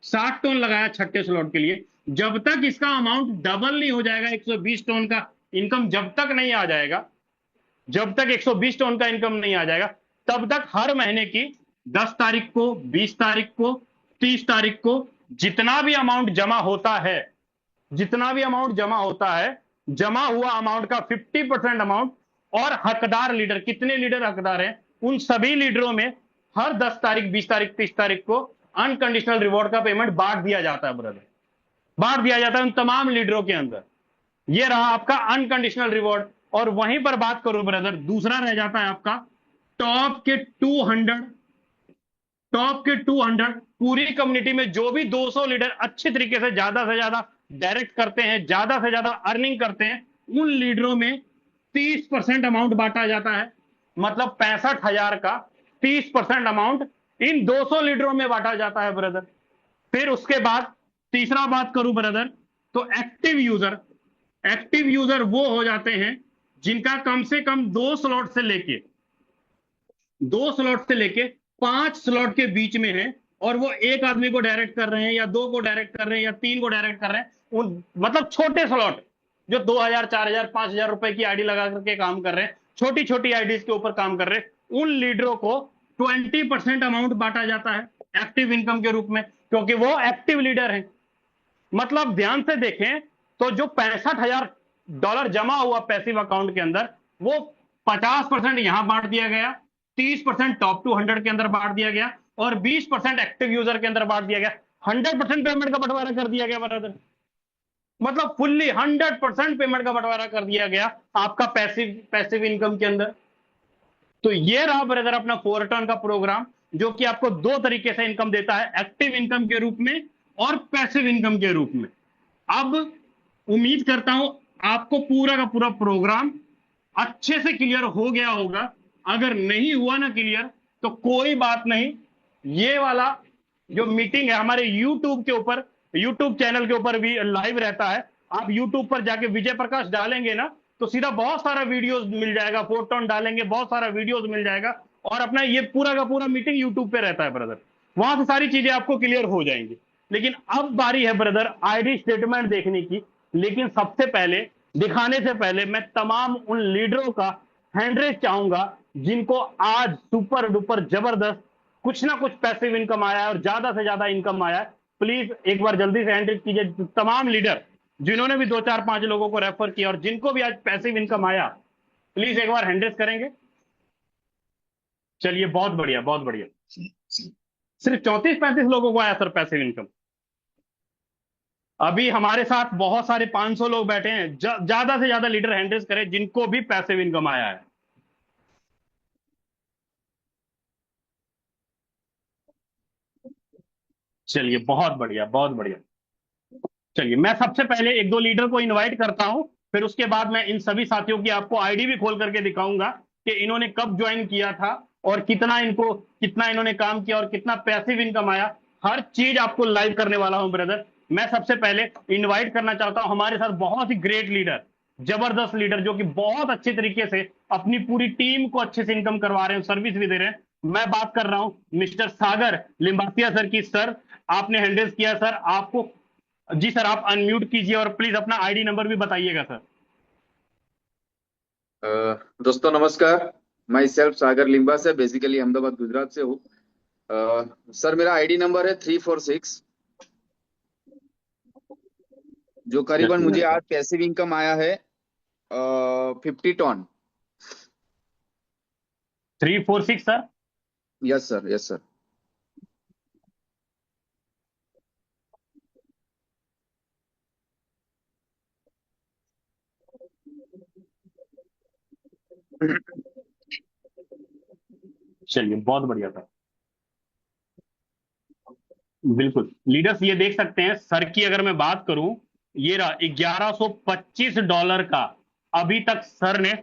60 टोन लगाया छठे स्लॉट के लिए, जब तक इसका अमाउंट डबल नहीं हो जाएगा, 120 टोन का इनकम जब तक नहीं आ जाएगा, जब तक 120 टोन का इनकम नहीं आ जाएगा, तब तक हर महीने की 10 तारीख को, 20 तारीख को, 30 तारीख को जितना भी अमाउंट जमा होता है, जितना भी अमाउंट जमा होता है, जमा हुआ अमाउंट का 50% अमाउंट, और हकदार लीडर, कितने लीडर हकदार हैं, उन सभी लीडरों में हर 10 तारीख, 20 तारीख, 30 तारीख को अनकंडीशनल रिवॉर्ड का पेमेंट बांट दिया जाता है ब्रदर। बांट दिया जाता है उन तमाम लीडरों के अंदर। ये रहा आपका अनकंडीशनल रिवॉर्ड। और वहीं पर बात करूं ब्रदर, दूसरा रह जाता है आपका टॉप के 200। टॉप के 200 पूरी कम्युनिटी में जो भी 200 लीडर अच्छे तरीके से ज्यादा डायरेक्ट करते हैं, ज्यादा से ज्यादा अर्निंग करते हैं, उन लीडरों में 30% अमाउंट बांटा जाता है। मतलब 65,000 का 30% अमाउंट इन 200 लीडरों में बांटा जाता है ब्रदर। फिर उसके बाद तीसरा बात करूं ब्रदर, तो एक्टिव यूजर। एक्टिव यूजर वो हो जाते हैं जिनका कम से कम 2 स्लॉट से लेके 5 स्लॉट के बीच में है, और वो एक आदमी को डायरेक्ट कर रहे हैं, या 2 को डायरेक्ट कर रहे हैं, या 3 को डायरेक्ट कर रहे हैं। उन मतलब छोटे स्लॉट जो 2,000, 4,000, 5,000 रुपए की आईडी लगा करके काम कर रहे हैं, छोटी छोटी आईडीज के ऊपर काम कर रहे हैं, उन लीडरों को 20% अमाउंट बांटा जाता है एक्टिव इनकम के रूप में, क्योंकि वो एक्टिव लीडर हैं। मतलब ध्यान से देखें तो जो $65,000 जमा हुआ पैसिव अकाउंट के अंदर, वो 50% यहां बांट दिया गया, 30% टॉप 200 के अंदर बांट दिया गया, और 20% एक्टिव यूजर के अंदर बांट दिया गया। 100% पेमेंट का बंटवारा कर दिया गया ब्रदर। मतलब फुल्ली 100% पेमेंट का बंटवारा कर दिया गया आपका पैसिव इनकम के अंदर। तो ये रहा ब्रदर अपना 4 टर्न का प्रोग्राम, जो कि आपको 2 तरीके से इनकम देता है, एक्टिव इनकम के रूप में और पैसिव इनकम के रूप में। अब उम्मीद करता हूं आपको पूरा का पूरा प्रोग्राम अच्छे से क्लियर हो गया होगा। अगर नहीं हुआ ना क्लियर, तो कोई बात नहीं, ये वाला जो मीटिंग है हमारे यूट्यूब के ऊपर, यूट्यूब चैनल के ऊपर भी लाइव रहता है। आप यूट्यूब पर जाके विजय प्रकाश डालेंगे ना, तो सीधा बहुत सारा वीडियोस मिल जाएगा, फोटोन डालेंगे बहुत सारा वीडियोस मिल जाएगा, और अपना ये पूरा का पूरा मीटिंग यूट्यूब पे रहता है ब्रदर। वहां से सारी चीजें आपको क्लियर हो जाएंगी। लेकिन अब बारी है ब्रदर आईडी स्टेटमेंट देखने की। लेकिन सबसे पहले, दिखाने से पहले, मैं तमाम उन लीडरों का हैंडरेज चाहूंगा जिनको आज सुपर डुपर जबरदस्त कुछ ना कुछ पैसिव इनकम आया है और ज्यादा से ज्यादा इनकम आया है। प्लीज एक बार जल्दी से हैंडरेज कीजिए तमाम लीडर जिन्होंने भी 2 4 5 लोगों को रेफर किया और जिनको भी आज पैसिव इनकम आया। प्लीज एक बार हैंडरेज करेंगे। चलिए, बहुत बढ़िया, बहुत बढ़िया। सिर्फ 34-35 लोगों को आया सर पैसिव इनकम। अभी हमारे साथ बहुत सारे 500 लोग बैठे हैं। ज्यादा से ज्यादा लीडर हैंडरेज करें जिनको भी पैसिव इनकम आया है। चलिए, बहुत बढ़िया, बहुत बढ़िया। चलिए, मैं सबसे पहले 1 2 लीडर को इनवाइट करता हूं, फिर उसके बाद मैं इन सभी साथियों की आपको आईडी भी खोल करके दिखाऊंगा कि इन्होंने कब ज्वाइन किया था और कितना इन्होंने काम किया और कितना पैसिव इनकम आया। हर चीज आपको लाइव करने वाला हूं ब्रदर। मैं सबसे पहले इनवाइट करना चाहता हूं हमारे साथ बहुत ही ग्रेट लीडर, जबरदस्त लीडर, जो कि बहुत अच्छे तरीके से अपनी पूरी टीम को अच्छे से इनकम करवा रहे हैं, सर्विस भी दे रहे हैं। मैं बात कर रहा हूं मिस्टर सागर लिम्बासिया सर की। सर, आपने हैंडल किया सर, आपको जी सर, आप अनम्यूट कीजिए और प्लीज अपना आईडी नंबर भी बताइएगा सर। दोस्तों नमस्कार। मैं सेल्फ सागर लिम्बा से बेसिकली अहमदाबाद गुजरात से हूँ। सर मेरा आईडी नंबर है 346, जो करीबन मुझे आज पैसिव इनकम आया है 50 ton. 346 sir. Yes sir, yes sir. चलिए, बहुत बढ़िया सर। बिल्कुल लीडर्स, ये देख सकते हैं सर की अगर मैं बात करूं, ये रहा $1125 का अभी तक सर ने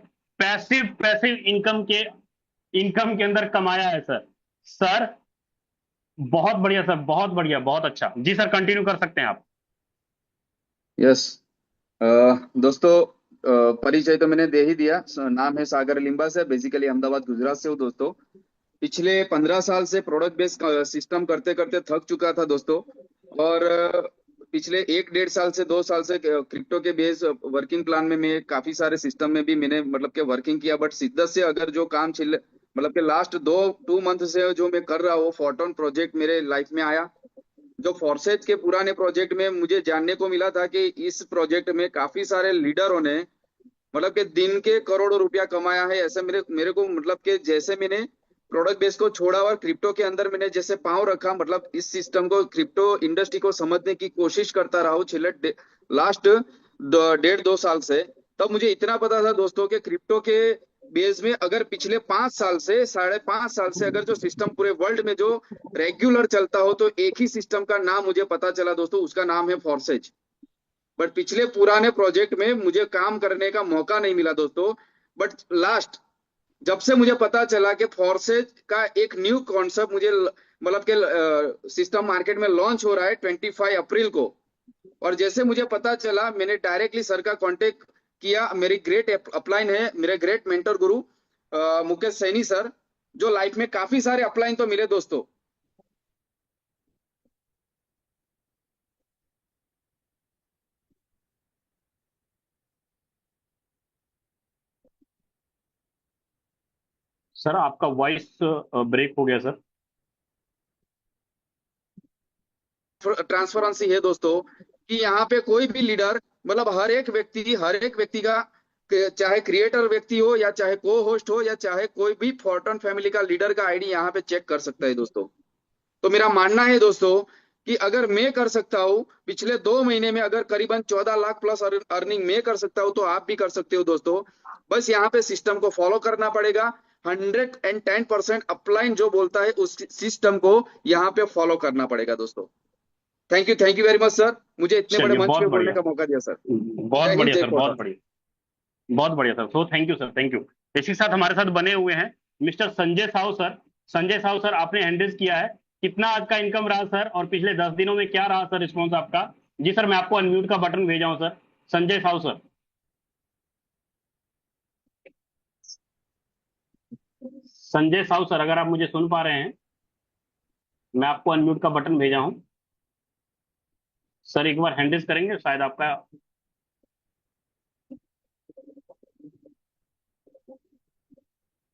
पैसिव पैसिव इनकम के अंदर कमाया है सर। सर बहुत बढ़िया सर, बहुत बढ़िया, बहुत अच्छा। जी सर, कंटिन्यू कर सकते हैं आप। यस दोस्तों, परिचय तो मैंने दे ही दिया। नाम है सागर लिम्बा से, बेसिकली अहमदाबाद गुजरात से हूँ दोस्तों। पिछले 15 साल से प्रोडक्ट बेस्ड सिस्टम करते करते थक चुका था दोस्तों। और पिछले 1 1.5 साल से 2 साल से क्रिप्टो के बेस वर्किंग प्लान में मैं काफी सारे सिस्टम में भी मैंने मतलब के वर्किंग किया। बट शिद्दत से अगर जो काम मतलब के लास्ट 2 मंथ से जो मैं कर रहा हूँ, फोर्टोन प्रोजेक्ट मेरे लाइफ में आया। जो फोर्सेज के पुराने प्रोजेक्ट में मुझे जानने को मिला था कि इस प्रोजेक्ट में काफी सारे लीडरों ने मतलब कि दिन के करोड़ों रुपया कमाया है। ऐसे मेरे मेरे को मतलब कि जैसे मैंने प्रोडक्ट बेस को छोड़ा और क्रिप्टो के अंदर मैंने जैसे पाँव रखा, मतलब इस सिस्टम को क्रिप्टो इंडस्ट्री को समझने की कोशिश करता रहा हूँ छिले लास्ट 1.5-2 साल से। तब मुझे इतना पता था दोस्तों कि क्रिप्टो के बेस में अगर पिछले 5 साल से 5.5 साल से अगर जो सिस्टम पूरे वर्ल्ड में जो रेगुलर चलता हो तो एक ही सिस्टम का नाम मुझे पता चला दोस्तों, उसका नाम है फोर्सेज। बट पिछले पुराने प्रोजेक्ट में मुझे काम करने का मौका नहीं मिला दोस्तों। बट लास्ट जब से मुझे पता चला कि फोर्सेज का एक न्यू कॉन्सेप्ट मुझे मतलब कि सिस्टम मार्केट में लॉन्च हो रहा है 25 अप्रैल को, और जैसे मुझे पता चला मैंने डायरेक्टली सर का कांटेक्ट किया। मेरी ग्रेट अपलाइन है, मेरे ग्रेट मेंटर गुरु मुकेश सैनी सर, जो लाइफ में काफी सारे अपलाइन तो मिले दोस्तों। सर आपका वॉइस ब्रेक हो गया सर। ट्रांसपेरेंसी है दोस्तों कि यहाँ पे कोई भी लीडर मतलब हर एक व्यक्ति का, चाहे क्रिएटर व्यक्ति हो या चाहे को होस्ट हो या चाहे कोई भी फॉर्टन फैमिली का लीडर का आईडी यहाँ पे चेक कर सकता है दोस्तों। तो मेरा मानना है दोस्तों कि अगर मैं कर सकता हूँ पिछले 2 महीने में अगर करीबन 14 लाख प्लस अर्निंग मैं कर सकता हूँ तो आप भी कर सकते हो दोस्तों। बस यहाँ पे सिस्टम को फॉलो करना पड़ेगा। 110% अपलाइन जो बोलता है उस सिस्टम को यहाँ पे फॉलो करना पड़ेगा दोस्तों। Thank you very much sir, मुझे इतने बड़े चलिए मंच बहुत पे बोलने बढ़िया, का मौका दिया सर। बहुत जय हिंद बढ़िया जय सर, कोटा। बहुत बढ़िया, बहुत बढ़िया sir. So thank you sir, thank you. इसी के साथ हमारे साथ बने हुए हैं mister Sanjay Sahu sir. Sanjay Sahu sir, आपने हैंडल किया है, कितना आज का इनकम रहा सर, और पिछले 10 दिनों में क्या रहा सर रिस्पॉन्स आपका? जी सर, मैं आपको अनम्यूट का बटन भेजा हूं sir. Sanjay Sahu sir. Sanjay Sahu sir, अगर आप मुझे सुन पा रहे हैं, मैं आपको अनम्यूट का बटन भेजा हूं सर, एक बार हैंडल करेंगे शायद आपका।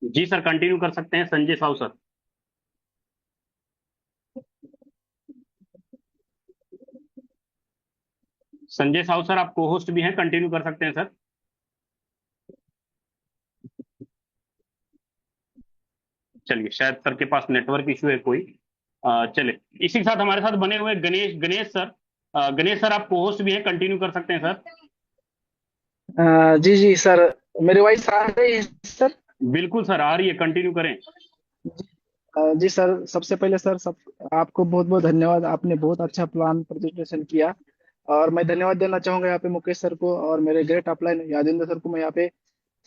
जी सर, कंटिन्यू कर सकते हैं संजय साहू सर। संजय साहू सर, आप को होस्ट भी हैं, कंटिन्यू कर सकते हैं सर। चलिए, शायद सर के पास नेटवर्क इशू है कोई। चलिए, इसी के साथ हमारे साथ बने हुए गणेश गणेश सर। गणेश सर, आप को होस्ट भी हैं, कंटिन्यू कर सकते हैं सर। जी जी सर, मेरी वॉइस आ रही है सर? बिल्कुल सर, आ रही है, कंटिन्यू करें। जी सर, सबसे पहले सर सब आपको बहुत बहुत धन्यवाद। आपने बहुत अच्छा प्लान प्रेजेंटेशन किया, और मैं धन्यवाद देना चाहूंगा यहाँ पे मुकेश सर को और मेरे ग्रेट अपलाइन यादेंद्र सर को। मैं यहाँ पे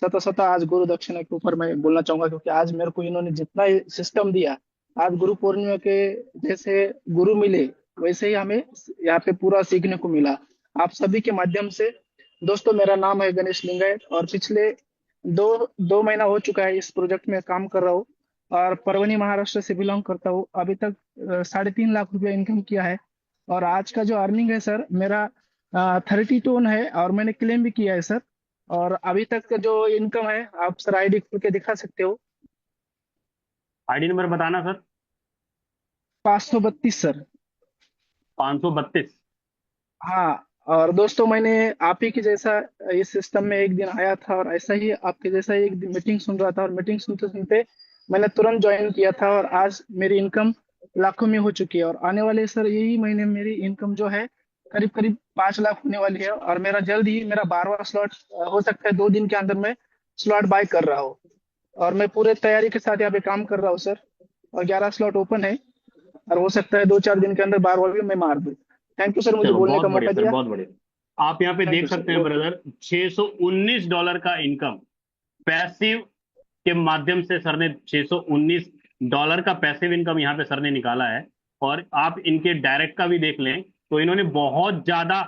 सता सता आज गुरु दक्षिणा के ऊपर मैं बोलना चाहूंगा, क्योंकि आज मेरे को इन्होंने जितना सिस्टम दिया, आज गुरु पूर्णिमा के जैसे गुरु मिले वैसे ही हमें यहाँ पे पूरा सीखने को मिला आप सभी के माध्यम से। दोस्तों, मेरा नाम है गणेश लिंगायत, और पिछले दो दो महीना हो चुका है इस प्रोजेक्ट में काम कर रहा हूँ, और परवनी महाराष्ट्र से बिलोंग करता हूँ। अभी तक 3.5 लाख रुपया इनकम किया है, और आज का जो अर्निंग है सर मेरा 32 है, और मैंने क्लेम भी किया है सर। और अभी तक का जो इनकम है आप सर आईडी खोल के दिखा सकते हो। आईडी नंबर बताना सर। 532 सर। 532। हाँ, और दोस्तों मैंने आप ही के जैसा इस सिस्टम में एक दिन आया था, और ऐसा ही आपके जैसा ही एक दिन मीटिंग सुन रहा था, और मीटिंग सुनते सुनते मैंने तुरंत ज्वाइन किया था, और आज मेरी इनकम लाखों में हो चुकी है। और आने वाले सर यही महीने मेरी इनकम जो है करीब करीब 5 लाख होने वाली है, और मेरा जल्द ही मेरा 12वां स्लॉट हो सकता है 2 दिन के अंदर मैं स्लॉट बाय कर रहा हूँ, और मैं पूरे तैयारी के साथ यहाँ पे काम कर रहा हूँ सर। और 11 स्लॉट ओपन है, और हो सकता है 2-4 दिन के अंदर 12वां भी मैं मार दूँ। थैंक यू सर, मुझे चलो, बोलने बहुत का बढ़िया मौका सर, दिया। बहुत बढ़िया। आप यहाँ पे थैंक देख यू सकते सर, हैं ओके। ब्रदर, $619 का इनकम पैसिव के माध्यम से सर ने $619 का पैसिव इनकम यहाँ पे सर ने निकाला है। और आप इनके डायरेक्ट का भी देख लें तो इन्होंने बहुत ज्यादा,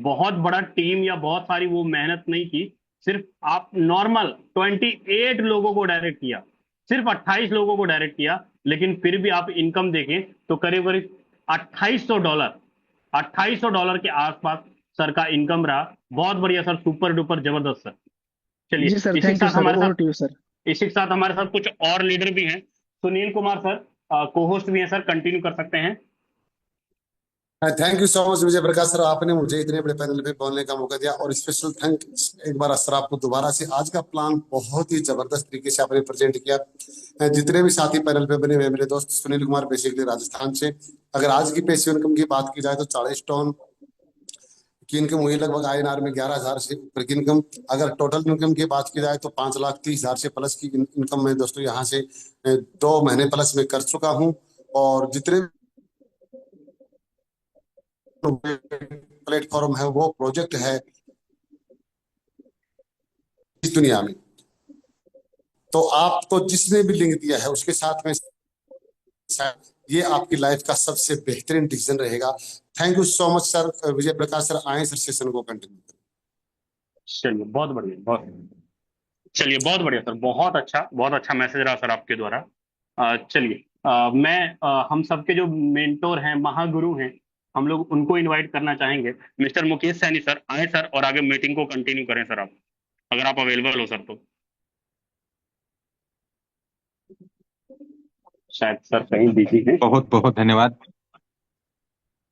बहुत बड़ा टीम या बहुत सारी वो मेहनत नहीं की। सिर्फ आप नॉर्मल 28 लोगों को डायरेक्ट किया, सिर्फ 28 लोगों को डायरेक्ट किया, लेकिन फिर भी आप इनकम देखें तो करीब करीब $2800, $2800 के आसपास सर का इनकम रहा। बहुत बढ़िया सर, सुपर डुपर जबरदस्त सर। चलिए, जी सर, इसी के थैंक यू साथ सर, हमारे ओवर साथ टू यू सर। इसी के साथ हमारे साथ कुछ और लीडर भी हैं। सुनील कुमार सर को होस्ट भी हैं सर, कंटिन्यू कर सकते हैं। Thank you so much Vijay Prakash sir, आपने मुझे इतने बड़े पैनल पे बोलने का मौका दिया, और स्पेशल थैंक एक बार सर आपको दोबारा से। आज का प्लान बहुत ही जबरदस्त तरीके से आपने प्रेजेंट किया। जितने भी साथी पैनल पे बने हुए मेरे दोस्त, सुनील कुमार बेसिकली राजस्थान से। अगर आज की पैसिव इनकम की बात की जाए तो 40 टन की इनकम हुई, लगभग INR में 11,000 से ऊपर की इनकम। अगर टोटल इनकम की बात की जाए तो 5,30,000 से प्लस की इनकम मैं दोस्तों यहाँ से 2 महीने प्लस में कर चुका हूँ। और जितने प्लेटफॉर्म है, वो प्रोजेक्ट है इस दुनिया में, तो आपको जिसने भी लिंक दिया है उसके साथ में ये आपकी लाइफ का सबसे बेहतरीन डिसीजन रहेगा। Thank you so much sir. Vijay Prakash sir आए सर, सेशन को कंटिन्यू करें। चलिए बहुत बढ़िया, चलिए बहुत बढ़िया सर, बहुत अच्छा मैसेज रहा सर आपके द्वारा। चलिए हम सबके जो मेंटोर हैं, महागुरु हैं, हम लोग उनको इनवाइट करना चाहेंगे। मिस्टर मुकेश सैनी सर आए सर, और आगे मीटिंग को कंटिन्यू करें सर, आप अगर आप अवेलेबल हो सर तो। शायद सर कहीं बिजी हैं। बहुत बहुत धन्यवाद,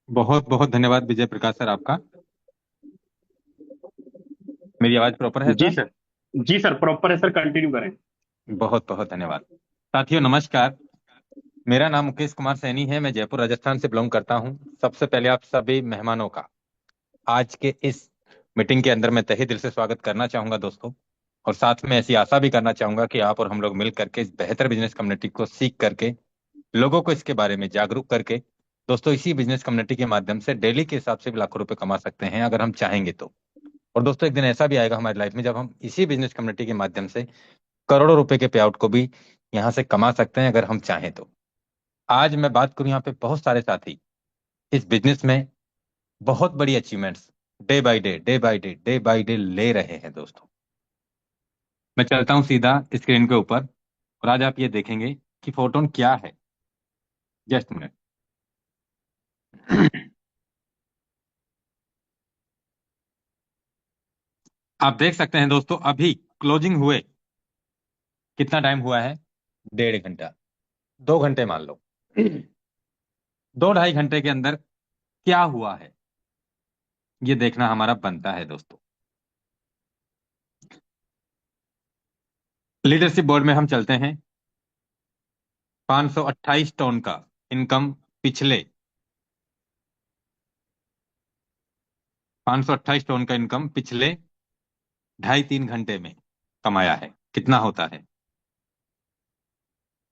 बहुत बहुत धन्यवाद विजय प्रकाश सर आपका। मेरी आवाज प्रॉपर है जी सर? सर, जी सर प्रॉपर है सर, कंटिन्यू करें। बहुत बहुत धन्यवाद। साथियों नमस्कार, मेरा नाम मुकेश कुमार सैनी है, मैं जयपुर राजस्थान से बिलोंग करता हूं। सबसे पहले आप सभी मेहमानों का आज के इस मीटिंग के अंदर मैं तहे दिल से स्वागत करना चाहूंगा दोस्तों, और साथ में ऐसी आशा भी करना चाहूंगा कि आप और हम लोग मिल करके इस बेहतर बिजनेस कम्युनिटी को सीख करके, लोगों को इसके बारे में जागरूक करके, दोस्तों इसी बिजनेस कम्युनिटी के माध्यम से डेली के हिसाब से भी लाखों रुपए कमा सकते हैं अगर हम चाहेंगे तो। और दोस्तों एक दिन ऐसा भी आएगा हमारी लाइफ में जब हम इसी बिजनेस कम्युनिटी के माध्यम से करोड़ों रुपए के पे आउट को भी यहाँ से कमा सकते हैं अगर हम चाहें तो। आज मैं बात करूं, यहाँ पे बहुत सारे साथी इस बिजनेस में बहुत बड़ी achievements day by day day by day ले रहे हैं दोस्तों। मैं चलता हूं सीधा स्क्रीन के ऊपर, और आज आप ये देखेंगे कि फोटोन क्या है। Just minute. आप देख सकते हैं दोस्तों, अभी क्लोजिंग हुए कितना टाइम हुआ है? 1.5 घंटा, 2 घंटे मान लो। 2-2.5 घंटे के अंदर क्या हुआ है ये देखना हमारा बनता है दोस्तों। लीडरशिप बोर्ड में हम चलते हैं। 528 टन का इनकम पिछले 528 टन का इनकम पिछले 2.5-3 घंटे में कमाया है। कितना होता है?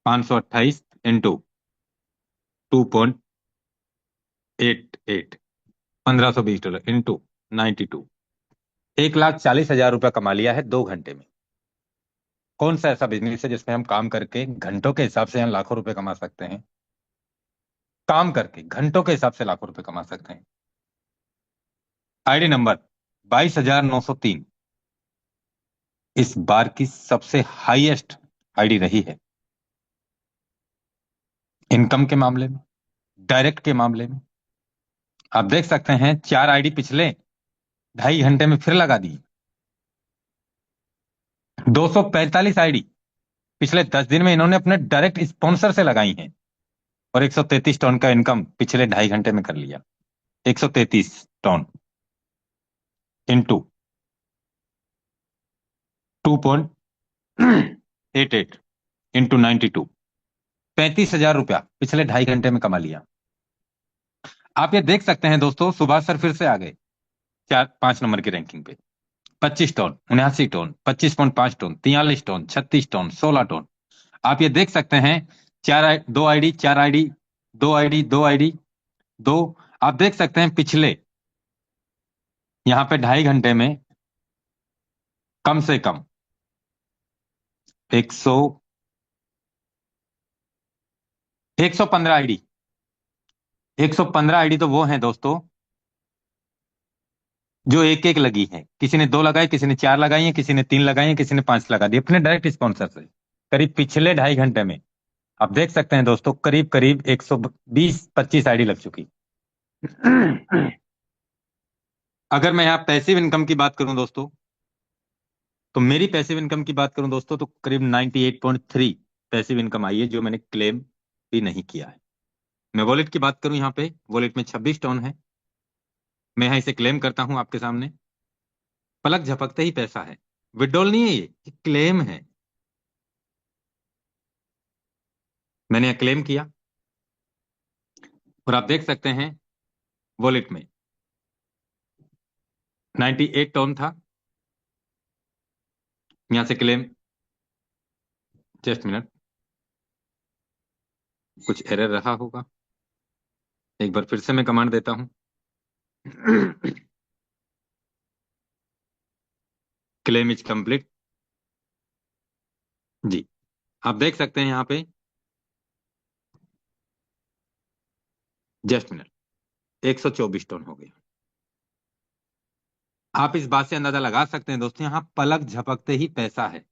528 इंटू 2.88, $1,520 इंटू 92, 1,40,000 रुपया कमा लिया है 2 घंटे में। कौन सा ऐसा बिजनेस है जिसमें हम काम करके घंटों के हिसाब से हम लाखों रुपए कमा सकते हैं? काम करके घंटों के हिसाब से लाखों रुपए कमा सकते हैं। आईडी नंबर 22,903 इस बार की सबसे हाईएस्ट आईडी रही है इनकम के मामले में, डायरेक्ट के मामले में। आप देख सकते हैं 4 आईडी पिछले 2.5 घंटे में फिर लगा दी। 245 आईडी पिछले 10 दिन में इन्होंने अपने डायरेक्ट स्पॉन्सर से लगाई हैं, और 133 टन का इनकम पिछले 2.5 घंटे में कर लिया। 133 टन इंटू 2.88 इंटू 92, 35,000 रुपया पिछले 2.5 घंटे में कमा लिया। आप ये देख सकते हैं दोस्तों, सुभाष सर फिर से आ गए 4-5 नंबर की रैंकिंग पे। 25 ton, 79 ton, 25.5 ton, 43 ton, 36 ton, 16 ton. आप ये देख सकते हैं 2 आईडी, 4 आईडी, 2 आईडी, 2 आईडी, 2। आप देख सकते हैं पिछले यहां पे 2.5 घंटे में कम से कम 115 आईडी। 115 आईडी तो वो हैं दोस्तों जो एक एक लगी है। किसी ने 2 लगाई, किसी ने 4 लगाई है, किसी ने 3 लगाई है, किसी ने 5 लगा दी अपने डायरेक्ट स्पॉन्सर से। करीब पिछले 2.5 घंटे में आप देख सकते हैं दोस्तों करीब करीब 120-25 आईडी लग चुकी। अगर मैं यहाँ पैसिव इनकम की बात करूं दोस्तों, तो मेरी पैसिव इनकम की बात करूं दोस्तों तो करीब 98.3 पैसिव इनकम आई है, जो मैंने क्लेम भी नहीं किया है। मैं वॉलेट की बात करूं, यहाँ पे वॉलेट में 26 टोन है। मैं यहाँ इसे क्लेम करता हूं आपके सामने। पलक झपकते ही पैसा है। विड्रॉल नहीं है, ये क्लेम है। मैंने यह क्लेम किया और आप देख सकते हैं वॉलेट में 98 टोन था। यहां से क्लेम, जस्ट मिनट, कुछ एरर रहा होगा। एक बार फिर से मैं कमांड देता हूं। Claim is complete. जी, आप देख सकते हैं यहाँ पे, जस्ट मिनट, 124 टोन हो गया। आप इस बात से अंदाजा लगा सकते हैं दोस्तों, यहां पलक झपकते ही पैसा है।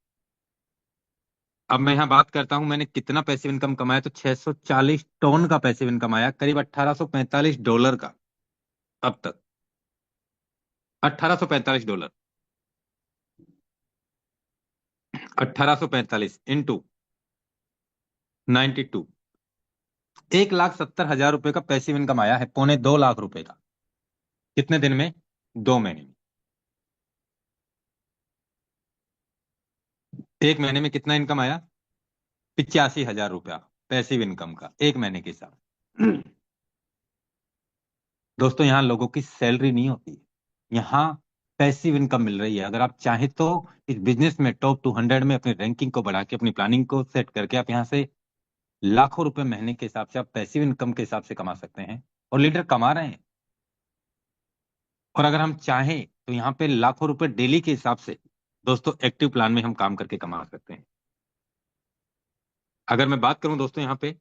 अब मैं यहां बात करता हूं मैंने कितना पैसिव इनकम कमाया, तो 640 टोन का पैसिव इनकम आया, करीब $1845 का। अब तक $1845, 1845 इंटू 92, 1,70,000 रुपए का पैसिव इनकम आया है, 2.25 लाख रुपए का। कितने दिन में? 2 महीने में। एक महीने में कितना इनकम आया? 85,000 रुपया पैसिव इनकम का, एक महीने के साथ। दोस्तों यहाँ लोगों की सैलरी नहीं होती है, यहाँ पैसिव इनकम मिल रही है। अगर आप चाहें तो इस बिजनेस में टॉप 200 में अपनी रैंकिंग को बढ़ा के, अपनी प्लानिंग को सेट करके आप यहाँ से लाखों रुपए महीने के हिसाब से, आप पैसिव इनकम के हिसाब से कमा सकते हैं, और लीडर कमा रहे हैं। और अगर हम चाहें तो यहाँ पे लाखों रुपए डेली के हिसाब से दोस्तों एक्टिव प्लान में हम काम करके कमा सकते हैं। अगर मैं बात करूं दोस्तों, यहाँ पे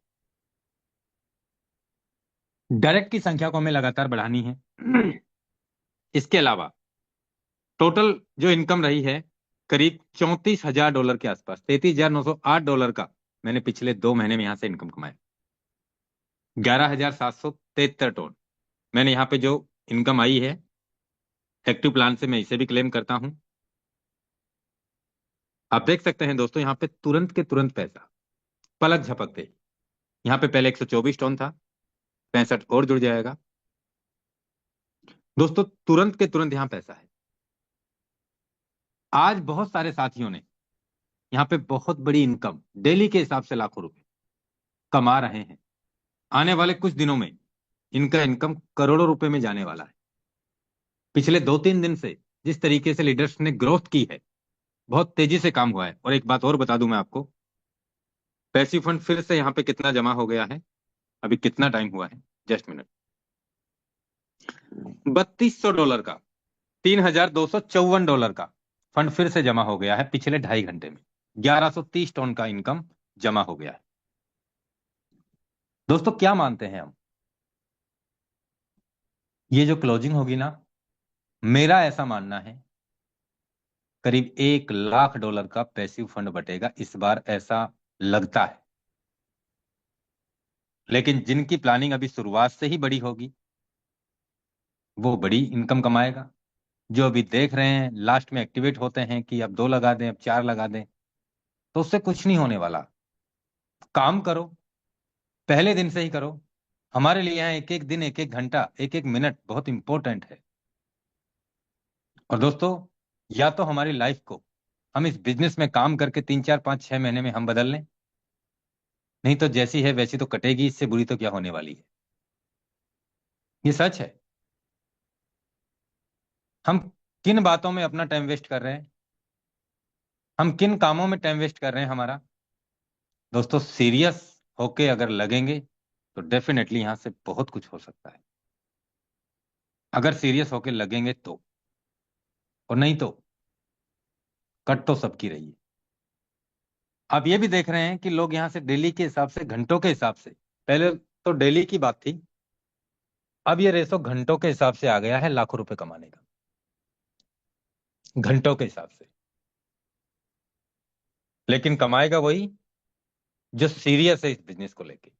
डायरेक्ट की संख्या को हमें लगातार बढ़ानी है। इसके अलावा टोटल जो इनकम रही है करीब $34,000 के आसपास, $33,908 का मैंने पिछले 2 महीने में यहां से इनकम कमाया। 11,773 टोन मैंने यहाँ पे जो इनकम आई है एक्टिव प्लान से, मैं इसे भी क्लेम करता हूं। आप देख सकते हैं दोस्तों यहाँ पे तुरंत के तुरंत पैसा, पलक झपकते। यहाँ पे पहले 124 टोन था, 65 और जुड़ जाएगा दोस्तों, तुरंत के तुरंत यहाँ पैसा है। आज बहुत सारे साथियों ने यहाँ पे बहुत बड़ी इनकम डेली के हिसाब से लाखों रुपए कमा रहे हैं। आने वाले कुछ दिनों में इनका इनकम करोड़ों रुपए में जाने वाला है। पिछले 2-3 दिन से जिस तरीके से लीडर्स ने ग्रोथ की है, बहुत तेजी से काम हुआ है। और एक बात और बता दूं मैं आपको, पैसिव फंड फिर से यहाँ पे कितना जमा हो गया है, अभी कितना टाइम हुआ है, जस्ट मिनट, $3,200 का, $3,254 का फंड फिर से जमा हो गया है पिछले 2.5 घंटे में। 1,130 टन का इनकम जमा हो गया है। दोस्तों क्या मानते हैं हम, ये जो क्लोजिंग होगी ना, मेरा ऐसा मानना है करीब $1,00,000 का पैसिव फंड बटेगा इस बार, ऐसा लगता है। लेकिन जिनकी प्लानिंग अभी शुरुआत से ही बड़ी होगी वो बड़ी इनकम कमाएगा। जो अभी देख रहे हैं लास्ट में एक्टिवेट होते हैं कि अब 2 लगा दें, अब 4 लगा दें, तो उससे कुछ नहीं होने वाला। काम करो, पहले दिन से ही करो। हमारे लिए यहाँ एक एक दिन, एक एक घंटा, एक एक मिनट बहुत इंपॉर्टेंट है। और दोस्तों या तो हमारी लाइफ को हम इस बिजनेस में काम करके 3, 4, 5, 6 महीने में हम बदल लें, नहीं तो जैसी है वैसी तो कटेगी, इससे बुरी तो क्या होने वाली है। ये सच है। हम किन बातों में अपना टाइम वेस्ट कर रहे हैं, हम किन कामों में टाइम वेस्ट कर रहे हैं हमारा। दोस्तों सीरियस होके अगर लगेंगे तो डेफिनेटली यहां से बहुत कुछ हो सकता है, अगर सीरियस होके लगेंगे तो। और नहीं तो कट तो सबकी रही है। आप ये भी देख रहे हैं कि लोग यहां से डेली के हिसाब से, घंटों के हिसाब से, पहले तो डेली की बात थी, अब ये रेशो घंटों के हिसाब से आ गया है लाखों रुपए कमाने का, घंटों के हिसाब से। लेकिन कमाएगा वही जो सीरियस है इस बिजनेस को लेके,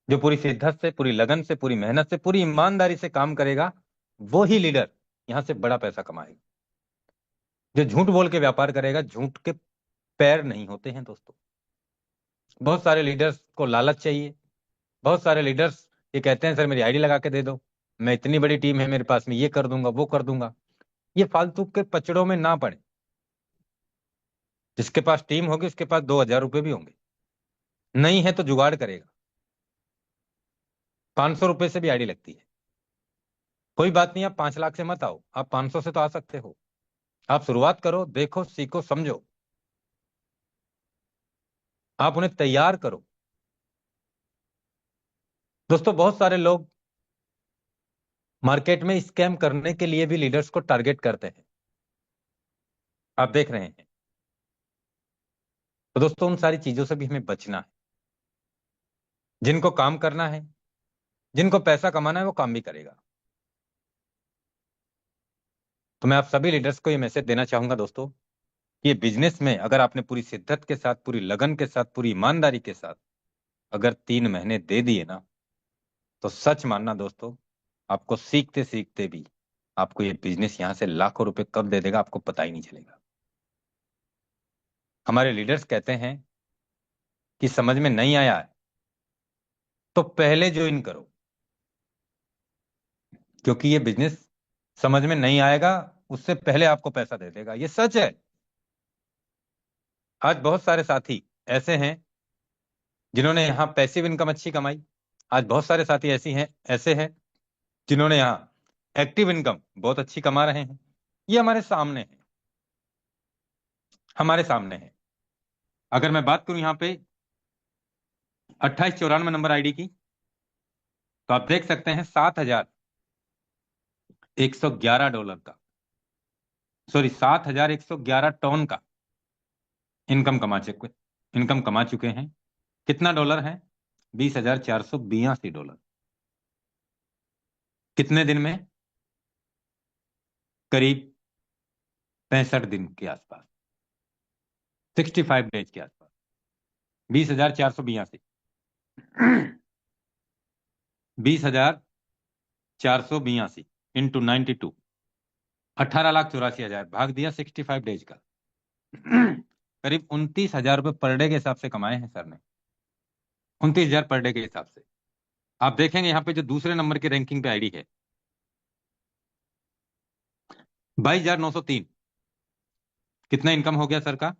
जो पूरी शिद्दत से, पूरी लगन से, पूरी मेहनत से, पूरी ईमानदारी से काम करेगा, वो ही लीडर यहां से बड़ा पैसा कमाएगा। जो झूठ बोल के व्यापार करेगा, झूठ के पैर नहीं होते हैं दोस्तों। बहुत सारे लीडर्स को लालच चाहिए, बहुत सारे लीडर्स ये कहते हैं सर मेरी आईडी लगा के दे दो, मैं इतनी बड़ी टीम है मेरे पास में, ये कर दूंगा वो कर दूंगा। ये फालतू के पचड़ों में ना पड़े। जिसके पास टीम होगी उसके पास 2,000 रुपये भी होंगे, नहीं है तो जुगाड़ करेगा। 500 रुपये से भी आईडी लगती है। कोई बात नहीं, आप 5 लाख से मत आओ, आप 500 से तो आ सकते हो। आप शुरुआत करो, देखो, सीखो, समझो, आप उन्हें तैयार करो। दोस्तों, बहुत सारे लोग मार्केट में स्कैम करने के लिए भी लीडर्स को टारगेट करते हैं, आप देख रहे हैं। तो दोस्तों, उन सारी चीजों से भी हमें बचना है। जिनको काम करना है, जिनको पैसा कमाना है, वो काम भी करेगा। तो मैं आप सभी लीडर्स को ये मैसेज देना चाहूंगा दोस्तों, कि ये बिजनेस में अगर आपने पूरी शिद्दत के साथ, पूरी लगन के साथ, पूरी ईमानदारी के साथ अगर 3 महीने दे दिए ना, तो सच मानना दोस्तों, आपको सीखते सीखते भी आपको ये बिजनेस यहां से लाखों रुपए कब दे देगा आपको पता ही नहीं चलेगा। हमारे लीडर्स कहते हैं कि समझ में नहीं आया है तो पहले ज्वाइन करो, क्योंकि ये बिजनेस समझ में नहीं आएगा उससे पहले आपको पैसा दे देगा। ये सच है। आज बहुत सारे साथी ऐसे हैं जिन्होंने यहाँ पैसिव इनकम अच्छी कमाई। आज बहुत सारे साथी ऐसे हैं जिन्होंने यहाँ एक्टिव इनकम बहुत अच्छी कमा रहे हैं। ये हमारे सामने है, हमारे सामने है। अगर मैं बात करूं यहाँ पे 2894 नंबर आईडी की, तो आप देख सकते हैं $7,111 का, सॉरी, 7,111 टन का इनकम कमा चुके हैं। कितना डॉलर है? $20,482। कितने दिन में? करीब 65 दिन के आसपास, 65 डेज के आसपास। 20,482, 20,482 इंटू 92, 18,84,000 भाग दिया 65 डेज का। करीब 29,000 रुपये पर डे के हिसाब से कमाए हैं सर ने, 29,000 पर डे के हिसाब से। आप देखेंगे यहाँ पे जो दूसरे नंबर की रैंकिंग पे आईडी है 22,903। कितना इनकम हो गया सर का?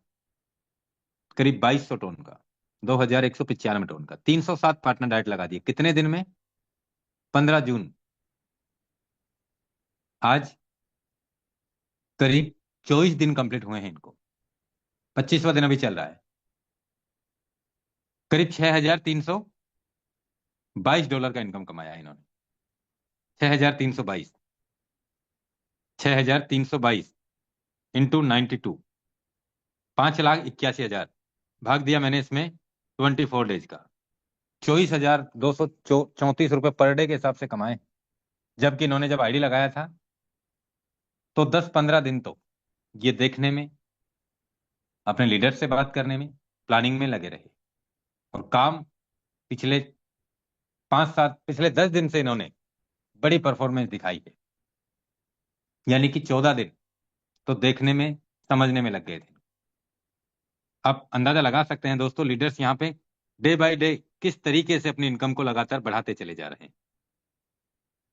करीब 2,200 टन का, 2,195 टन का। 307 पार्टनर डाइट लगा दिए। कितने दिन में? 15 जून। आज करीब 24 दिन कंप्लीट हुए हैं इनको, 25वां दिन अभी चल रहा है। करीब $6,322 का इनकम कमाया है इन्होंने। 6,322, 6,322 इंटू 92, 5,81,000 भाग दिया मैंने इसमें 24 डेज का। 24,234 रुपये पर डे के हिसाब से कमाए। जबकि इन्होंने जब आईडी लगाया था तो 10-15 दिन तो ये देखने में, अपने लीडर से बात करने में, प्लानिंग में लगे रहे। और काम पिछले 10 दिन से इन्होंने बड़ी परफॉर्मेंस दिखाई है। यानी कि 14 दिन तो देखने में, समझने में लग गए थे। आप अंदाजा लगा सकते हैं दोस्तों, लीडर्स यहाँ पे डे बाय डे किस तरीके से अपनी इनकम को लगातार बढ़ाते चले जा रहे हैं।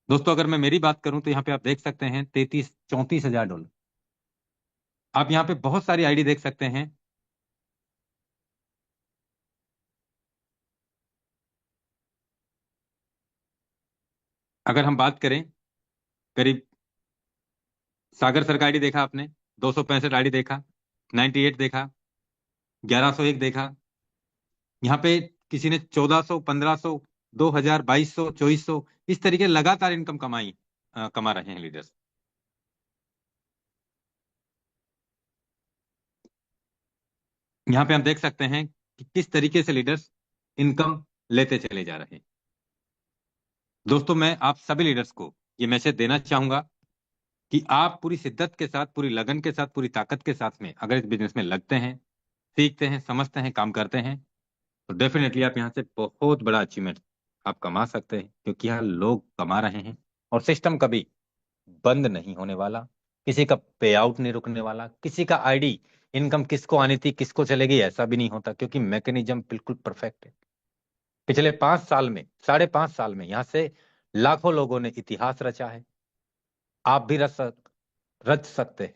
दोस्तों, अगर मैं मेरी बात करूं तो यहाँ पे आप देख सकते हैं $34,000 आप यहाँ पे बहुत सारी आईडी देख सकते हैं। अगर हम बात करें, करीब सागर सर का आईडी देखा आपने, 265 आईडी देखा, 98 देखा, 1101 देखा। यहाँ पे किसी ने 1,400, 1,500, 2,000, 2,200, 2,400, इस तरीके लगातार इनकम कमा रहे हैं लीडर्स। यहाँ पे हम देख सकते हैं कि किस तरीके से लीडर्स इनकम लेते चले जा रहे हैं। दोस्तों, मैं आप सभी लीडर्स को ये मैसेज देना चाहूंगा कि आप पूरी शिद्दत के साथ, पूरी लगन के साथ, पूरी ताकत के साथ में अगर इस बिजनेस में लगते हैं, सीखते हैं, समझते हैं, काम करते हैं, तो डेफिनेटली आप यहाँ से बहुत बड़ा अचीवमेंट आप कमा सकते हैं। क्योंकि यहाँ लोग कमा रहे हैं और सिस्टम कभी बंद नहीं होने वाला, किसी का पे आउट नहीं रुकने वाला, किसी का आईडी इनकम किसको आनी थी किसको चलेगी ऐसा भी नहीं होता, क्योंकि मैकेनिज्म बिल्कुल परफेक्ट है। पिछले 5 साल में, 5.5 साल में यहां से लाखों लोगों ने इतिहास रचा है। आप भी रच सकते हैं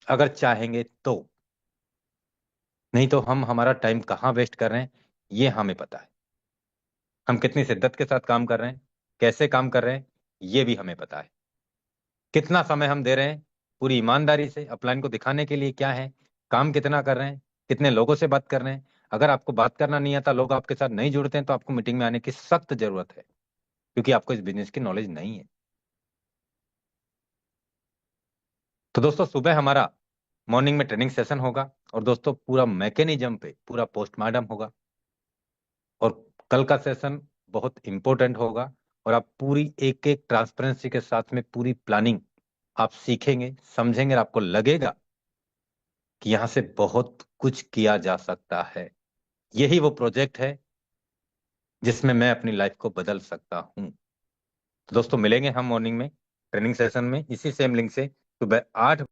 अगर चाहेंगे तो। नहीं तो हम हमारा टाइम कहाँ वेस्ट कर रहे हैं ये हमें पता है। हम कितनी शिद्दत के साथ काम कर रहे हैं, कैसे काम कर रहे हैं ये भी हमें पता है। कितना समय हम दे रहे हैं पूरी ईमानदारी से अपलाइन को दिखाने के लिए क्या है, काम कितना कर रहे हैं, कितने लोगों से बात कर रहे हैं। अगर आपको बात करना नहीं आता, लोग आपके साथ नहीं जुड़ते हैं, तो आपको मीटिंग में आने की सख्त जरूरत है, क्योंकि आपको इस बिजनेस की नॉलेज नहीं है। तो दोस्तों सुबह हमारा मॉर्निंग में ट्रेनिंग सेशन होगा, और दोस्तों पूरा मैकेनिज्म पे पूरा पोस्टमार्टम होगा। और कल का सेशन बहुत इंपॉर्टेंट होगा, और आप पूरी एक एक ट्रांसपेरेंसी के साथ में पूरी प्लानिंग आप सीखेंगे, समझेंगे, और आपको लगेगा कि यहां से बहुत कुछ किया जा सकता है। यही वो प्रोजेक्ट है जिसमें मैं अपनी लाइफ को बदल सकता हूं। तो दोस्तों मिलेंगे हम मॉर्निंग में ट्रेनिंग सेशन में इसी सेम लिंक से सुबह 8